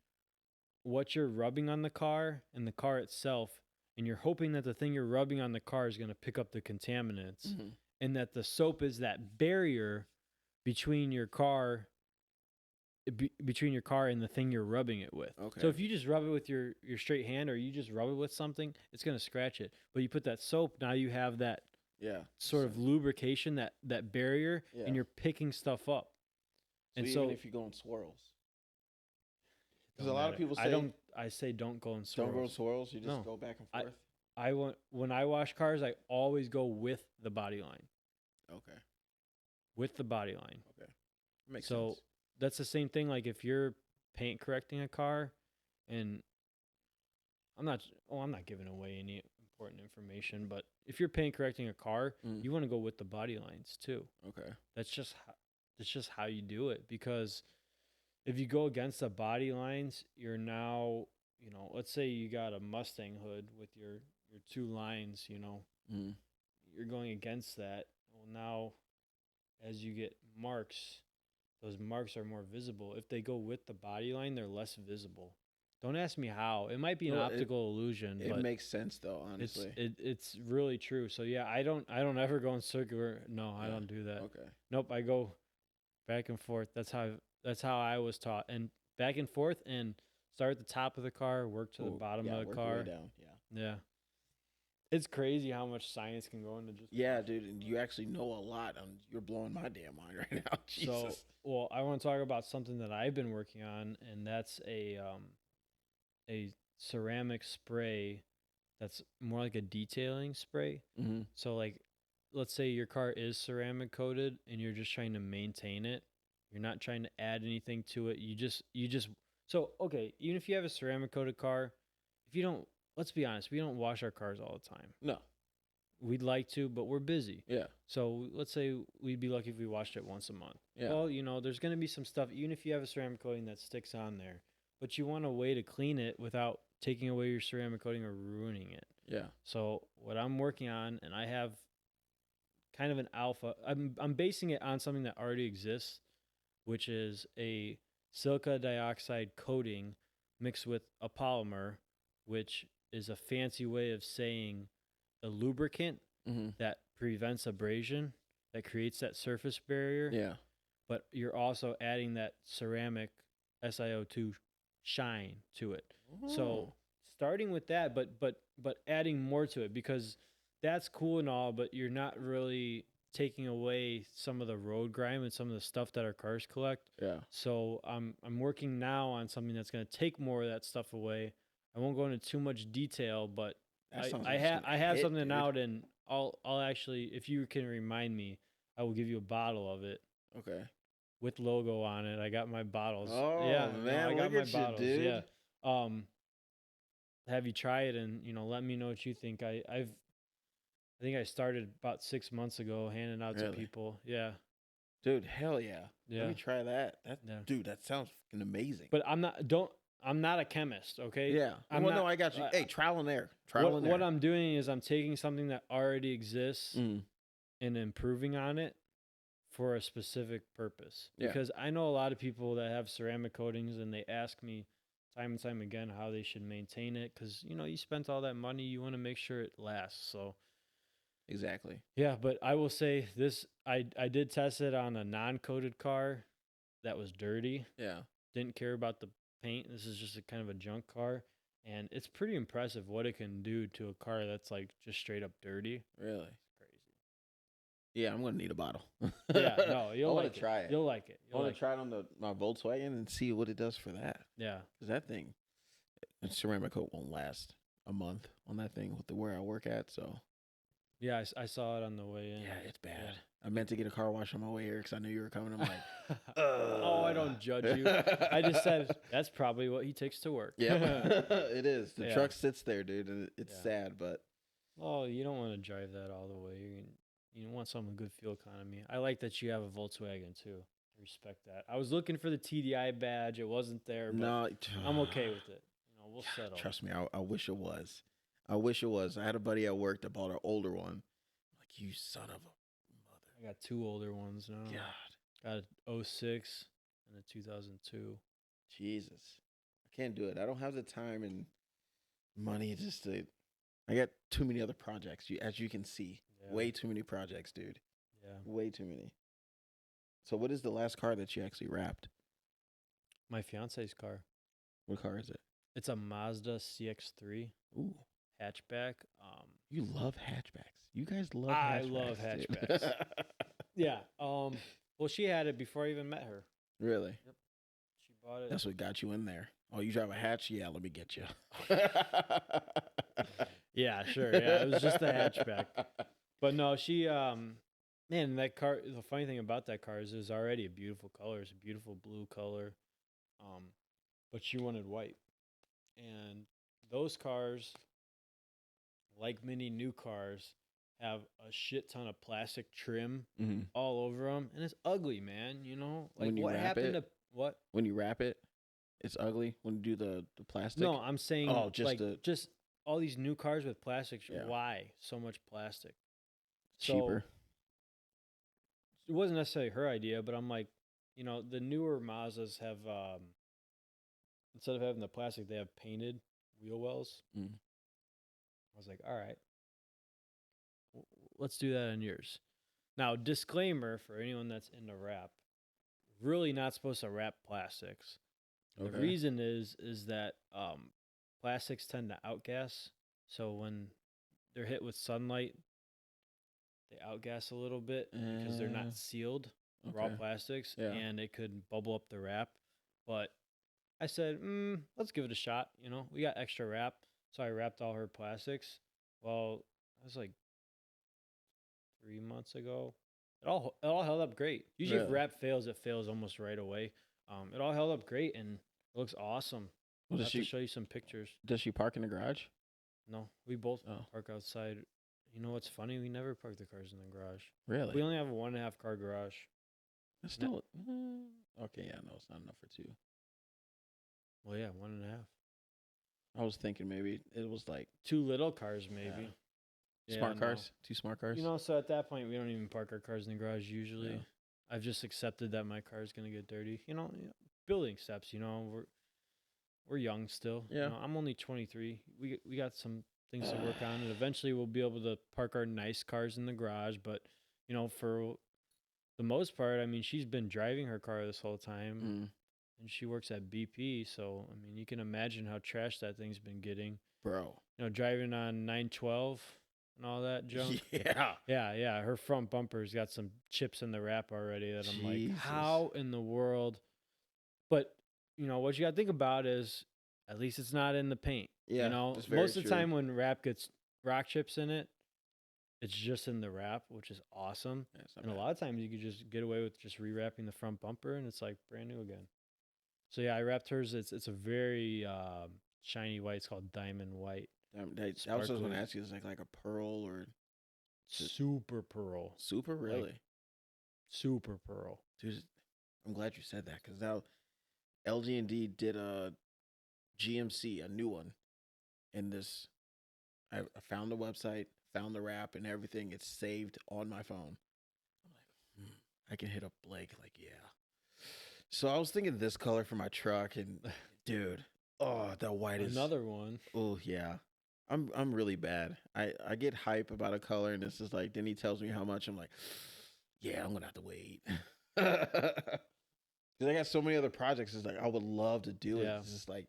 what you're rubbing on the car and the car itself, and you're hoping that the thing you're rubbing on the car is going to pick up the contaminants, and that the soap is that barrier between your car and the thing you're rubbing it with. Okay. So if you just rub it with your straight hand or you just rub it with something, it's going to scratch it. But you put that soap, now you have that sort of lubrication, that barrier, and you're picking stuff up. So even if you go in swirls. Because a lot of people say I say don't go in swirls. Don't go in swirls. You just go back and forth. When I wash cars, I always go with the body line. Okay. With the body line. Okay. Makes sense. That's the same thing. Like if you're paint correcting a car, and I'm not giving away any important information, but if you're paint correcting a car, you want to go with the body lines too. Okay. That's just how you do it, because if you go against the body lines, you're now, let's say you got a Mustang hood with your two lines, you're going against that. Well, now as you get marks, those marks are more visible. If they go with the body line, they're less visible. Don't ask me how. It might be an optical illusion. It makes sense though, honestly. It's really true. So yeah, I don't ever go in circular. No, I don't do that. Okay. Nope, I go back and forth. That's how I was taught. And back and forth, and start at the top of the car, work to the bottom of the car. Work your way down. Yeah. It's crazy how much science can go into just. Yeah, dude, and you actually know a lot. You're blowing my damn mind right now. Jesus. So, I want to talk about something that I've been working on, and that's a ceramic spray that's more like a detailing spray. So, like, let's say your car is ceramic coated, and you're just trying to maintain it. You're not trying to add anything to it. Okay, even if you have a ceramic coated car, let's be honest, we don't wash our cars all the time. No. We'd like to, but we're busy. Yeah. So let's say we'd be lucky if we washed it once a month. Yeah. Well, there's going to be some stuff, even if you have a ceramic coating that sticks on there, but you want a way to clean it without taking away your ceramic coating or ruining it. Yeah. So what I'm working on, and I have kind of an alpha, I'm basing it on something that already exists, which is a silica dioxide coating mixed with a polymer, which is a fancy way of saying a lubricant that prevents abrasion, that creates that surface barrier. Yeah. But you're also adding that ceramic SiO2 shine to it. So starting with that, but adding more to it, because that's cool and all, but you're not really taking away some of the road grime and some of the stuff that our cars collect. Yeah. So I'm working now on something that's going to take more of that stuff away. I won't go into too much detail, but I have something dude. Out, and I'll actually, if you can remind me, I will give you a bottle of it. Okay. With logo on it. I got my bottles. Oh yeah, man, I got look at bottles. You, dude. Yeah. Have you try it and let me know what you think. I think I started about 6 months ago handing out to people. Yeah. Dude, hell yeah. Yeah. Let me try that. Dude, that sounds fucking amazing. But I'm not a chemist, okay? Yeah. No, I got you. Hey, trial and error. What I'm doing is I'm taking something that already exists and improving on it for a specific purpose. Yeah. Because I know a lot of people that have ceramic coatings and they ask me time and time again how they should maintain it, because you spent all that money, you want to make sure it lasts. So exactly. Yeah, but I will say this, I did test it on a non-coated car that was dirty. Yeah. Didn't care about the paint. This is just a kind of a junk car, and it's pretty impressive what it can do to a car that's like just straight up dirty. Really? Yeah, I'm gonna need a bottle. Yeah, no, you'll like try it. You'll like it. I want to try it on my Volkswagen and see what it does for that. Yeah, because that thing, ceramic coat won't last a month on that thing with where I work at. So, yeah, I saw it on the way in. Yeah, it's bad. Yeah. I meant to get a car wash on my way here because I knew you were coming. I'm like, oh, I don't judge you. I just said that's probably what he takes to work. Yeah, it is. The truck sits there, dude, and it's sad, but. Oh, you don't want to drive that all the way. You want something good fuel economy. I like that you have a Volkswagen too. I respect that. I was looking for the TDI badge. It wasn't there, but no, I'm okay with it. We'll settle. Trust me, I wish it was. I wish it was. I had a buddy at work that bought an older one. I'm like, you son of a mother. I got 2 older ones now. God. Got a 06 and a 2002. Jesus. I can't do it. I don't have the time and money just to. I got too many other projects, as you can see. Yeah. Way too many projects, dude. Yeah. Way too many. So what is the last car that you actually wrapped? My fiance's car. What car is it? It's a Mazda CX-3. Ooh. Hatchback. You love hatchbacks. You guys love hatchbacks. I love hatchbacks. Yeah. Well, she had it before I even met her. Really? Yep. She bought it. That's what got you in there. Oh, you drive a hatch? Yeah, let me get you. Yeah, sure. Yeah, it was just a hatchback. But no, she, man, that car, the funny thing about that car is it was already a beautiful color. It's a beautiful blue color. But she wanted white. And those cars, like many new cars, have a shit ton of plastic trim all over them. And it's ugly, man, Like, when you what happened to, what? When you wrap it, it's ugly when you do the plastic? No, I'm saying, just all these new cars with plastic. Yeah. Why so much plastic? Cheaper. It wasn't necessarily her idea, but I'm like, the newer Mazdas have, instead of having the plastic, they have painted wheel wells. I was like, all right, let's do that on yours. Now, disclaimer for anyone that's into wrap, really not supposed to wrap plastics. Okay. The reason is that plastics tend to outgas, so when they're hit with sunlight, they outgas a little bit because they're not sealed, raw plastics, and it could bubble up the wrap. But I said, let's give it a shot. We got extra wrap, so I wrapped all her plastics. Well, it was like 3 months ago. It all held up great. Usually, if wrap fails, it fails almost right away. It all held up great, and it looks awesome. I'll have to show you some pictures. Does she park in the garage? No, we both park outside. You know what's funny? We never park the cars in the garage. Really? We only have a 1.5 car garage. That's still okay. Yeah, no, it's not enough for 2. Well, yeah, 1.5. I was thinking maybe it was like 2 little cars, maybe. Yeah. Smart cars? 2 smart cars? So at that point, we don't even park our cars in the garage usually. Yeah. I've just accepted that my car is going to get dirty. Building steps, we're young still. Yeah. I'm only 23. We got some things to work on, and eventually we'll be able to park our nice cars in the garage. But for the most part, I mean, she's been driving her car this whole time, and she works at BP. So I mean, you can imagine how trash that thing's been getting, bro. Driving on 912 and all that junk. Yeah. Yeah. Her front bumper's got some chips in the wrap already that I'm like, how in the world? But, what you got to think about is at least it's not in the paint. Yeah. Most of the time when wrap gets rock chips in it, it's just in the wrap, which is awesome. And a lot of times you could just get away with just rewrapping the front bumper and it's like brand new again. So yeah, I wrapped hers. It's a very shiny white. It's called diamond white. I was just going to ask you, is it like a pearl or super pearl? Super, really? Like, super pearl. Dude, I'm glad you said that because now LG&D did a GMC, a new one, and this. I found the website, found the wrap, and everything. It's saved on my phone. I'm like, I can hit up Blake. Like, yeah. So I was thinking this color for my truck, and dude, that white is another one. Oh yeah. I'm really bad. I get hype about a color and it's just like then he tells me how much. I'm like, yeah, I'm gonna have to wait. Because I got so many other projects. It's like I would love to do it. It's just like,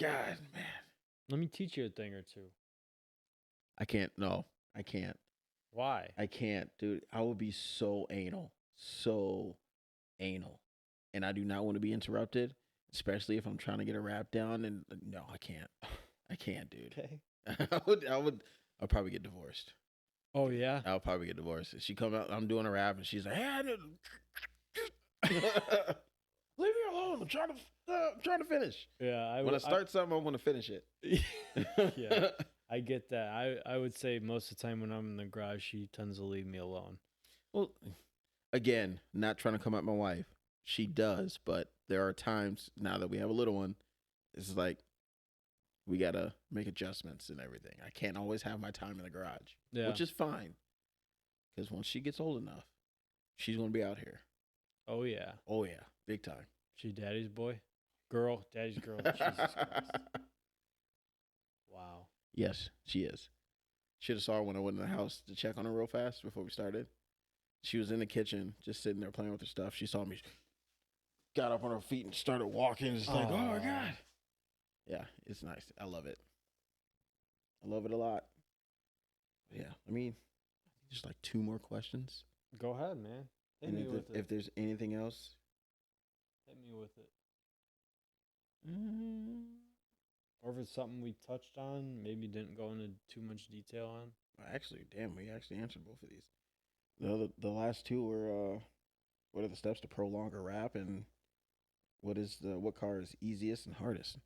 God, man. Let me teach you a thing or two. I can't. No, I can't. Why? I can't, dude. I would be so anal. And I do not want to be interrupted, especially if I'm trying to get a rap down. And no, I can't. I can't, dude. Okay. I'll probably get divorced. Oh yeah. I'll probably get divorced. If she come out, I'm doing a rap, and she's like, "Hey, leave me alone. I'm trying to finish." Yeah. When I start something, I want to finish it. Yeah. I get that. I would say most of the time when I'm in the garage, she tends to leave me alone. Well, again, not trying to come at my wife. She does, but there are times now that we have a little one, it's like we got to make adjustments and everything. I can't always have my time in the garage, which is fine. Because once she gets old enough, she's going to be out here. Oh, yeah. Oh, yeah. Big time. She daddy's boy? Girl? Daddy's girl. Jesus Christ. Wow. Yes, she is. Should have saw her when I went in the house to check on her real fast before we started. She was in the kitchen, just sitting there playing with her stuff. She saw me, got up on her feet and started walking. Just like, oh my God. Yeah, it's nice. I love it. I love it a lot. Yeah, I mean, just like 2 more questions. Go ahead, man. Hit me with it. If there's anything else. Hit me with it. Or if it's something we touched on, maybe didn't go into too much detail on. Actually, damn, we actually answered both of these. The last 2 were, what are the steps to prolong a wrap, and what car is easiest and hardest?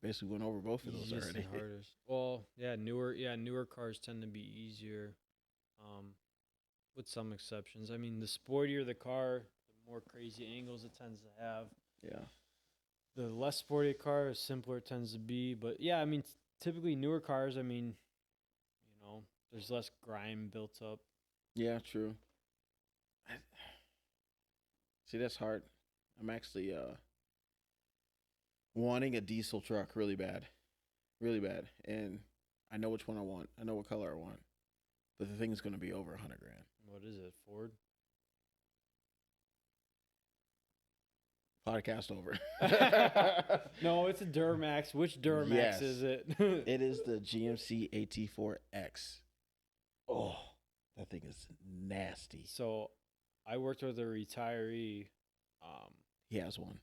Basically went over both of those already. And hardest. Well, newer cars tend to be easier, with some exceptions. I mean, the sportier the car, the more crazy angles it tends to have. Yeah. The less sporty car, the simpler it tends to be. But yeah, I mean, typically newer cars, I mean, there's less grime built up. Yeah, true. See, that's hard. I'm actually wanting a diesel truck really bad. And I know which one I want. I know what color I want. But the thing is going to be over $100,000. What is it, Ford? Podcast over. No, it's a Duramax. Which Duramax is it? It is the GMC AT4X. Oh, that thing is nasty. So I worked with a retiree. He has one.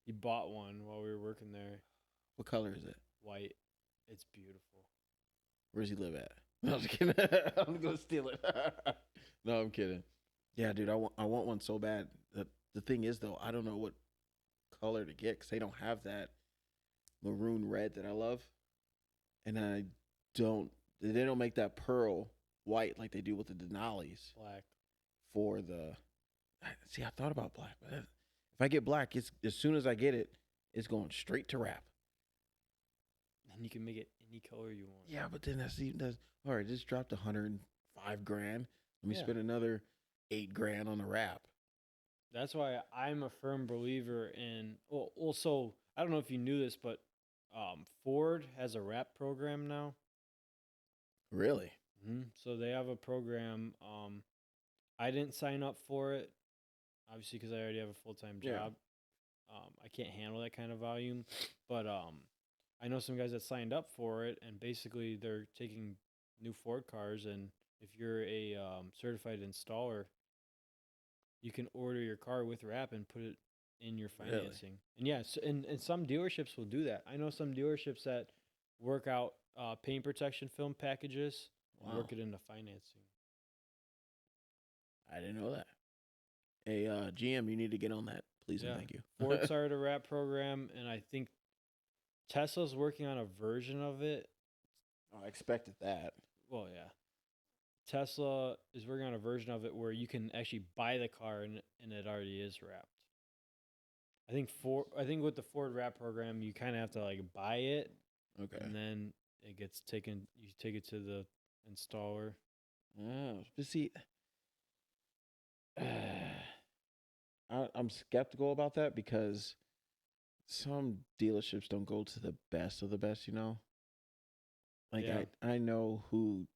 He bought one while we were working there. What color is it? White. It's beautiful. Where does he live at? No, I'm just kidding. I'm going to steal it. No, I'm kidding. Yeah, dude, I want one so bad. The thing is, though, I don't know what color to get because they don't have that maroon red that I love. And they don't make that pearl white like they do with the Denali's. Black. See, I thought about black, but if I get black, it's as soon as I get it, it's going straight to wrap. And you can make it any color you want. Yeah, but then that's all right. Just dropped $105,000. Let me spend another $8,000 on the wrap. That's why I'm a firm believer in. Well, also, I don't know if you knew this, but Ford has a wrap program now. Really? So they have a program. I didn't sign up for it, obviously, because I already have a full-time job. I can't handle that kind of volume, but I know some guys that signed up for it, and basically they're taking new Ford cars, and if you're a certified installer, you can order your car with wrap and put it in your financing. Really? And yes, and some dealerships will do that. I know some dealerships that work out paint protection film packages and work it into financing. I didn't know that. Hey, GM, you need to get on that, please and thank you. Ford started a wrap program, and I think Tesla's working on a version of it. Oh, I expected that. Well, yeah. Tesla is working on a version of it where you can actually buy the car and it already is wrapped. I think with the Ford wrap program, you kind of have to like buy it. Okay. And then it gets taken. You take it to the installer. Oh, but see, I'm skeptical about that because some dealerships don't go to the best of the best, you know? Like, I know who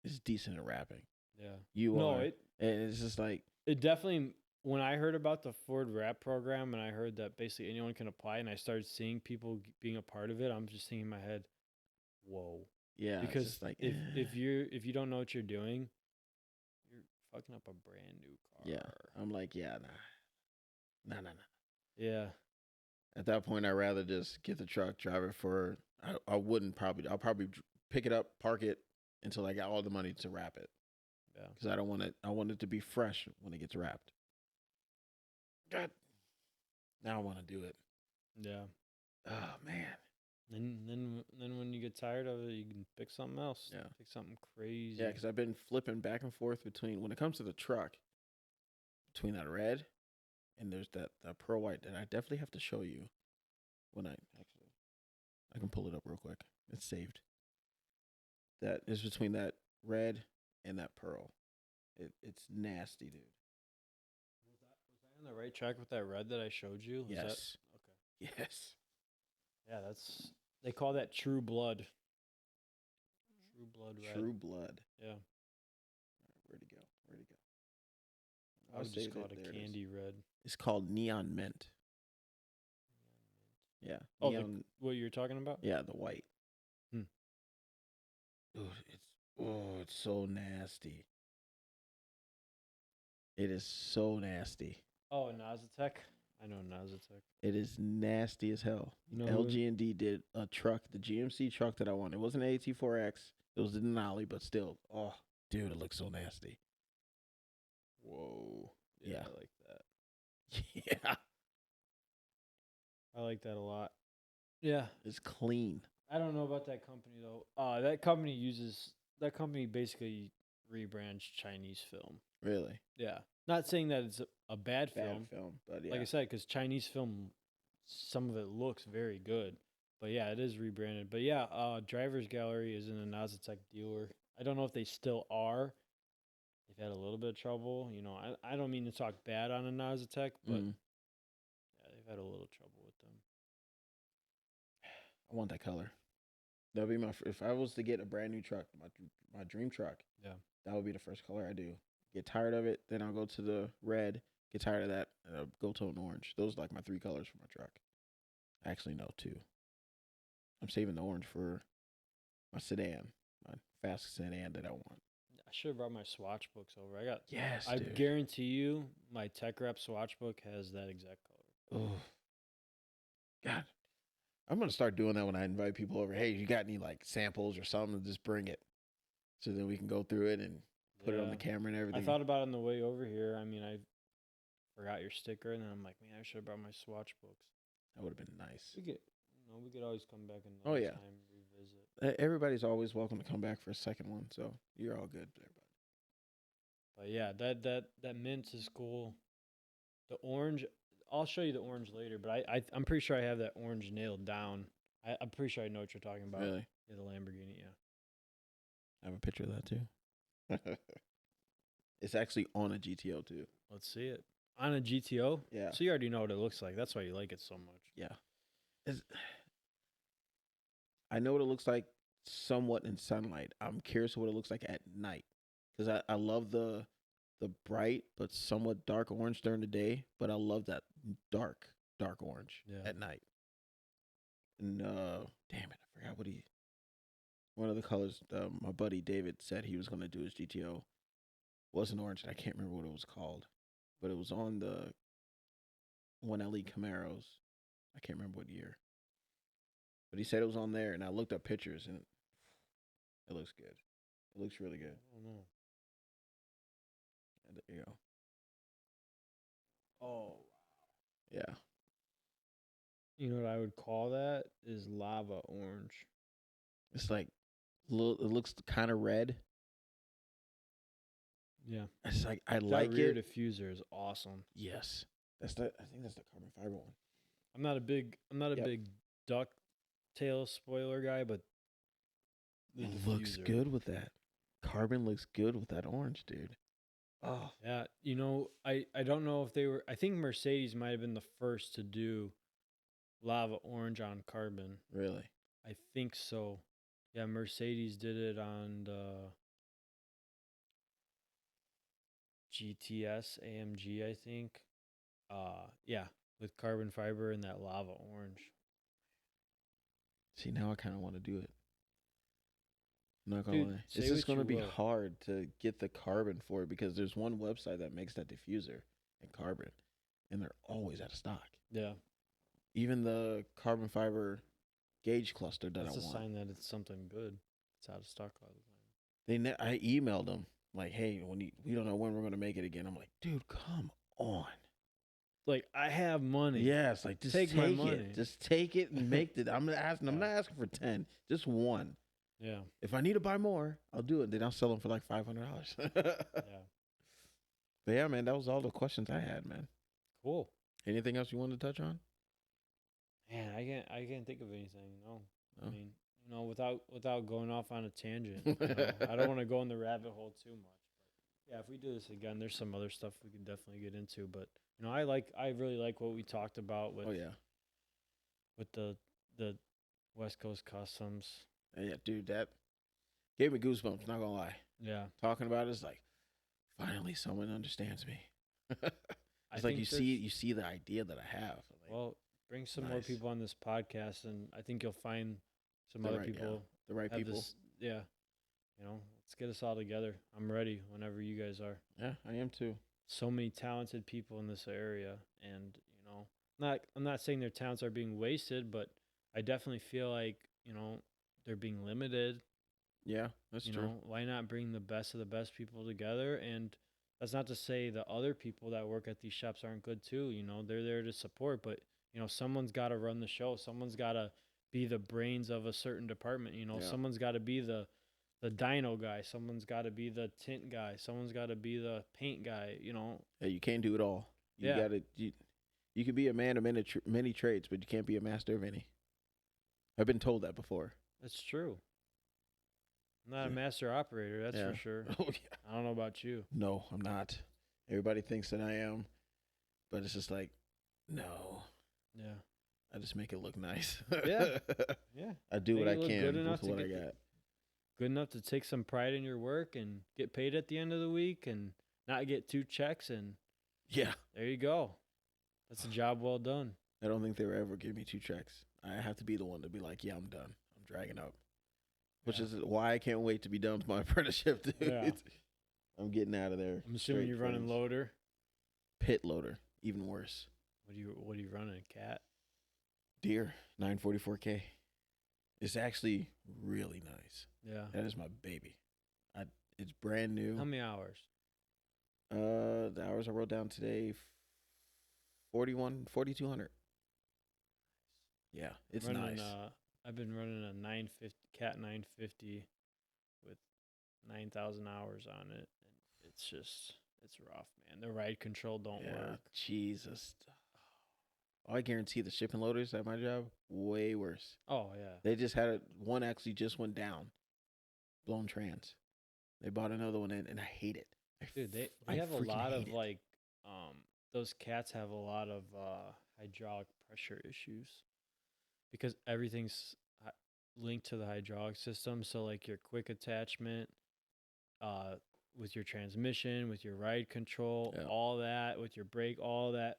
is decent at rapping. Yeah. You are. And it's just like... It definitely... When I heard about the Ford Wrap program and I heard that basically anyone can apply and I started seeing people being a part of it, I'm just thinking in my head, whoa. Yeah. Because it's like, if you don't know what you're doing, you're fucking up a brand new car. Yeah. I'm like, yeah, nah. Yeah. At that point, I'd rather just get the truck, drive it for... I'll probably pick it up, park it until I got all the money to wrap it. Yeah. Because I want it to be fresh when it gets wrapped. God. Now I want to do it. Yeah. Oh, man. Then when you get tired of it, you can pick something else. Yeah. Pick something crazy. Yeah, because I've been flipping back and forth between, when it comes to the truck, between that red and there's that pearl white that I definitely have to show you when I can pull it up real quick. It's saved. That is between that red and that pearl. It's nasty, dude. Was I on the right track with that red that I showed you? Yes. Okay. Yes. Yeah, they call that true blood. True blood red. True blood. Yeah. Where'd it go? I would just call it a candy red. It's called neon mint. Yeah. Oh, what you're talking about? Yeah, the white. Dude, it's so nasty. It is so nasty. Oh, Nazatech? I know Nazatech. It is nasty as hell. You know, LG&D did a truck, the GMC truck that I wanted. It wasn't an AT4X. It was the Denali, but still. Oh, dude, it looks so nasty. Whoa. Yeah. I like that. Yeah. I like that a lot. Yeah. It's clean. I don't know about that company, though. That company basically rebrands Chinese film. Really? Yeah. Not saying that it's a bad film, but yeah. Like I said, because Chinese film, some of it looks very good. But yeah, it is rebranded. But yeah, Driver's Gallery is in a Nazatech dealer. I don't know if they still are. They've had a little bit of trouble. You know, I don't mean to talk bad on a Nazatech, but yeah, they've had a little trouble with them. I want that color. That would be if I was to get a brand new truck, my dream truck. Yeah. That would be the first color I do. Get tired of it, then I'll go to the red. Get tired of that, and I'll go to an orange. Those are like my 3 colors for my truck. Actually, no, 2. I'm saving the orange for my sedan, my fast sedan that I want. I should have brought my swatch books over. Yes, I dude. guarantee you, my Tech Rep swatch book has that exact color. Oh, God. I'm going to start doing that when I invite people over. Hey, you got any like samples or something? Just bring it. So then we can go through it and put it on the camera and everything. I thought about it on the way over here. I mean, I forgot your sticker, and then I'm like, man, I should have brought my swatch books. That would have been nice. We could always come back another time and revisit. Everybody's always welcome to come back for a second one, so you're all good, everybody. But yeah, that mint is cool. The orange, I'll show you the orange later, but I'm pretty sure I have that orange nailed down. I'm pretty sure I know what you're talking about. Really? Yeah, the Lamborghini, yeah. I have a picture of that too. It's actually on a GTO too. Let's see it. On a GTO? Yeah. So you already know what it looks like. That's why you like it so much. Yeah. I know what it looks like somewhat in sunlight. I'm curious what it looks like at night because I love the bright but somewhat dark orange during the day, but I love that dark orange at night. And damn it, I forgot one of the colors. My buddy David said he was going to do his GTO wasn't orange, and I can't remember what it was called, but it was on the 1LE Camaros. I can't remember what year, but he said it was on there, and I looked up pictures, and it looks good. It looks really good. I don't know. And there you go. Oh, yeah. You know what I would call that is lava orange. It's like it looks kind of red. Yeah, it's like I that like rear it. diffuser is awesome. Yes, I think that's the carbon fiber one. I'm not a big ducktail spoiler guy, but it looks good with that. Carbon looks good with that orange, dude. Oh yeah, I don't know if they were. I think Mercedes might have been the first to do lava orange on carbon. Really? I think so. Yeah, Mercedes did it on the GTS AMG, I think. Yeah, with carbon fiber and that lava orange. See, now I kind of want to do it. I'm not gonna lie. It's just gonna be hard to get the carbon for it because there's one website that makes that diffuser in carbon, and they're always out of stock. Yeah. Even the carbon fiber gauge cluster that That's I want. That's a sign that it's something good. It's out of stock all the time. I emailed them like, "Hey, we don't know when we're gonna make it again." I'm like, "Dude, come on." Like, I have money. Yes, like just take my money. Just take it and make it. I'm not asking for 10, just one. Yeah. If I need to buy more, I'll do it. Then I'll sell them for like $500. Yeah. But yeah, man, that was all the questions I had, man. Cool. Anything else you wanted to touch on? Man, I can't think of anything. No. I mean, without going off on a tangent. I don't want to go in the rabbit hole too much. But yeah, if we do this again, there's some other stuff we can definitely get into. But I really like what we talked about with with the West Coast Customs. Yeah, dude, that gave me goosebumps, not gonna lie. Yeah. Talking about it is like, finally someone understands me. It's like you see the idea that I have. Like, well, bring some more people on this podcast, and I think you'll find some other people. The right people. Let's get us all together. I'm ready whenever you guys are. Yeah, I am too. So many talented people in this area, and I'm not saying their talents are being wasted, but I definitely feel like they're being limited. Yeah, that's true. Why not bring the best of the best people together? And that's not to say the other people that work at these shops aren't good too. They're there to support, but someone's got to run the show. Someone's got to be the brains of a certain department. Someone's got to be the dyno guy. Someone's got to be the tint guy. Someone's got to be the paint guy. Yeah, you can't do it all. You can be a man of many trades, but you can't be a master of any. I've been told that before. That's true. I'm not a master operator, that's for sure. Oh, yeah. I don't know about you. No, I'm not. Everybody thinks that I am, but it's just like, no. Yeah. I just make it look nice. Yeah. I do what I can with what I got. Good enough to take some pride in your work and get paid at the end of the week and not get 2 checks, and there you go. That's a job well done. I don't think they will ever give me 2 checks. I have to be the one to be like, yeah, I'm done. I'm dragging up. Which is why I can't wait to be done with my apprenticeship, dude. Yeah. I'm getting out of there. I'm assuming you're running loader. Pit loader, even worse. What are you running? Cat? Deere 944K. It's actually really nice. Yeah. That is my baby. It's brand new. How many hours? The hours I wrote down today, 4,200. Yeah, it's nice. I've been running a 950 Cat 950 with 9,000 hours on it, and it's rough, man. The ride control don't work. Jesus. I guarantee the shipping loaders at my job way worse. Oh yeah. They just had one actually just went down, blown trans. They bought another one in, and I hate it. Dude, they have a lot of like, those cats have a lot of hydraulic pressure issues because everything's linked to the hydraulic system. So like your quick attachment, with your transmission, with your ride control, all that, with your brake, all that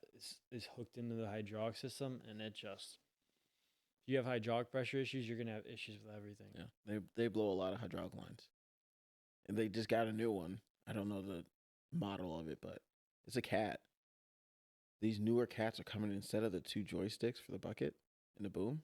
is hooked into the hydraulic system, and it just. If you have hydraulic pressure issues, you're gonna have issues with everything. Yeah, they blow a lot of hydraulic lines, and they just got a new one. I don't know the model of it, but it's a cat. These newer cats are coming instead of the 2 joysticks for the bucket and the boom.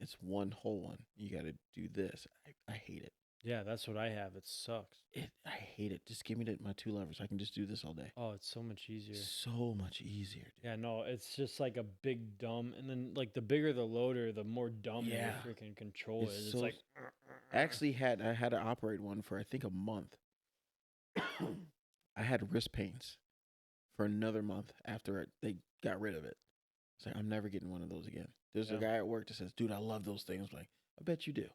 It's one whole one. You got to do this. I hate it. Yeah, that's what I have. It sucks. I hate it. Just give me my 2 levers. I can just do this all day. Oh, it's so much easier. So much easier. Dude. Yeah, no, it's just like a big dumb, and then like the bigger the loader, the more dumb your freaking control is. It's like. I actually had to operate one for I think a month. I had wrist pains for another month after they got rid of it. It's like I'm never getting one of those again. There's a guy at work that says, "Dude, I love those things." I'm like, I bet you do.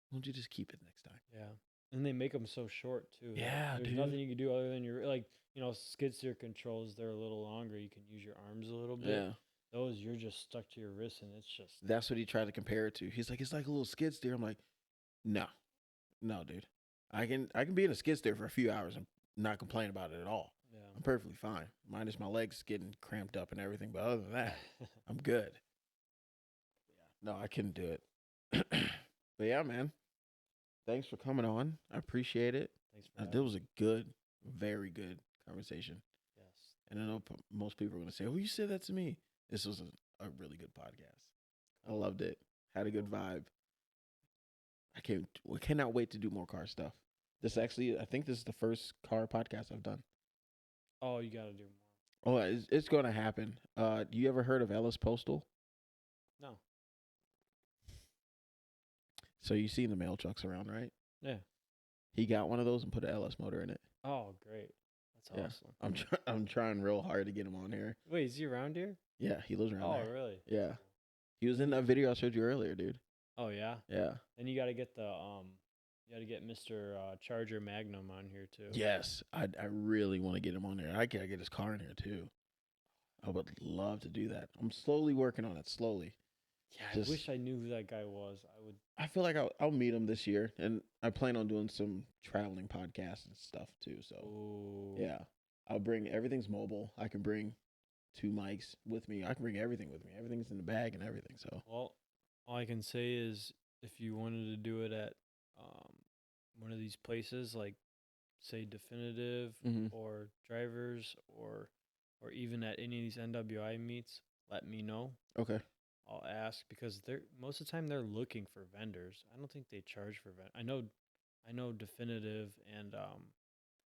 Why don't you just keep it next time? Yeah. And they make them so short, too. Yeah, There's nothing you can do other than skid steer controls, they're a little longer. You can use your arms a little bit. Yeah. Those, you're just stuck to your wrist, and it's just... That's what he tried to compare it to. He's like, it's like a little skid steer. I'm like, no, dude. I can be in a skid steer for a few hours and not complain about it at all. Yeah. I'm perfectly fine. Minus my legs getting cramped up and everything. But other than that, I'm good. No, I couldn't do it. But yeah, man. Thanks for coming on. I appreciate it. Thanks for That was a good, very good conversation. Yes. And I know most people are going to say, "Oh, you said that to me." This was a really good podcast. I loved it. Had a good vibe. I cannot wait to do more car stuff. I think this is the first car podcast I've done. Oh, you got to do more. Oh, it's going to happen. You ever heard of Ellis Postal? No. So you seen the mail trucks around, right? Yeah. He got one of those and put an LS motor in it. Oh, great. That's awesome. I'm trying real hard to get him on here. Wait, is he around here? Yeah, he lives around there. Oh, really? Yeah. He was in that video I showed you earlier, dude. Oh, yeah? Yeah. And you got to get Mr. Charger Magnum on here, too. Yes. I really want to get him on there. I gotta get his car in here, too. I would love to do that. I'm slowly working on it, slowly. Yeah, I wish I knew who that guy was. I feel like I'll meet him this year, and I plan on doing some traveling podcasts and stuff too. So, yeah, I'll bring everything's mobile. I can bring 2 mics with me. I can bring everything with me. Everything's in the bag and everything. So, well, all I can say is if you wanted to do it at one of these places, like say Definitive or Drivers or even at any of these NWI meets, let me know. Okay. I'll ask because most of the time they're looking for vendors. I don't think they charge for vendors. I know Definitive and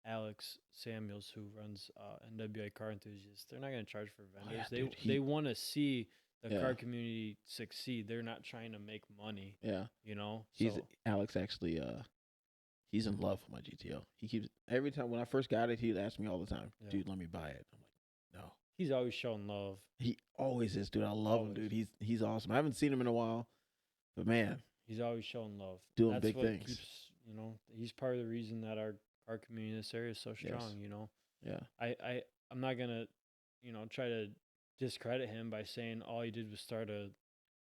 Alex Samuels, who runs NWI Car Enthusiasts. They're not going to charge for vendors. Oh, yeah, they want to see the car community succeed. They're not trying to make money. Yeah, Alex actually. He's in love with my GTO. He keeps every time when I first got it, he'd ask me all the time, "Dude, let me buy it." I'm like, "No." He's always showing love. He always is, dude. I love him, dude. He's awesome. I haven't seen him in a while, but man, he's always showing love. Doing big things. Keeps, he's part of the reason that our community in this area is so strong. Yeah. I'm not gonna, try to discredit him by saying all he did was start a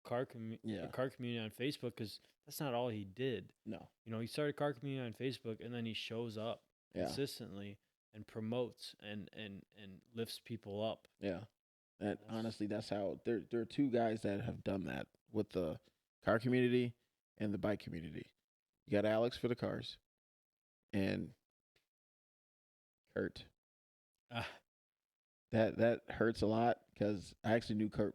car community on Facebook, because that's not all he did. No. He started a car community on Facebook, and then he shows up consistently and promotes and lifts people up. Yeah. And honestly, that's how there are 2 guys that have done that with the car community and the bike community. You got Alex for the cars and Kurt. That hurts a lot because I actually knew Kurt,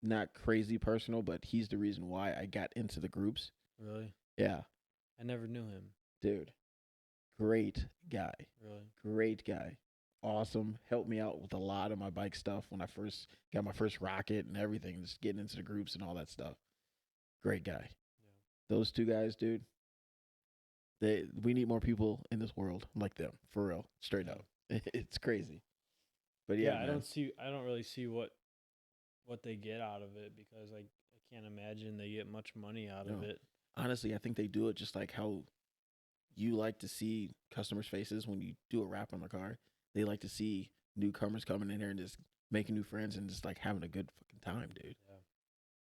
not crazy personal, but he's the reason why I got into the groups. Really? Yeah. I never knew him. Dude. Great guy. Really? Great guy. Awesome. Helped me out with a lot of my bike stuff when I first got my first rocket and everything, just getting into the groups and all that stuff. Great guy. Yeah. Those 2 guys, dude. We need more people in this world like them, for real, straight up. It's crazy. But yeah, I don't really see what they get out of it, because I can't imagine they get much money out of it. Honestly, I think they do it just like how you like to see customers' faces when you do a wrap on the car. They like to see newcomers coming in here and just making new friends and just like having a good fucking time, dude. Yeah.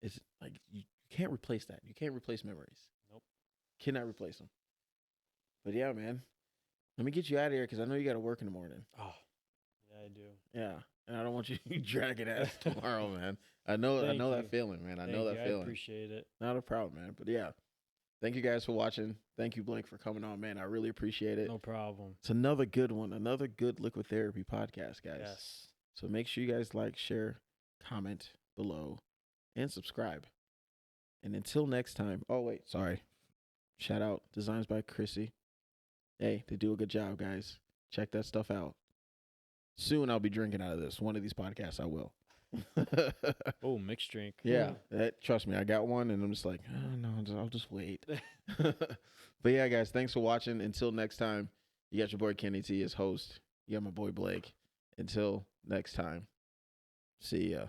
It's like you can't replace that. You can't replace memories. Nope. Cannot replace them. But yeah, man. Let me get you out of here because I know you got to work in the morning. Oh, yeah, I do. Yeah, and I don't want you dragging ass tomorrow, man. I know that feeling, man. I know that feeling. I appreciate it. Not a problem, man. But yeah, thank you guys for watching. Thank you, Blake, for coming on, man. I really appreciate it. No problem. It's another good one, another good liquid therapy podcast, guys. Yes. So make sure you guys like, share, comment below, and subscribe. And until next time. Oh wait, sorry. Shout out Designs by Chrissy. Hey, they do a good job, guys. Check that stuff out. Soon I'll be drinking out of this. One of these podcasts I will. Oh, mixed drink. Yeah, trust me, I got one, and I'm just like, oh, no, I'll just wait. But yeah, guys, thanks for watching. Until next time, you got your boy Kenny T as host. You got my boy Blake. Until next time, see ya.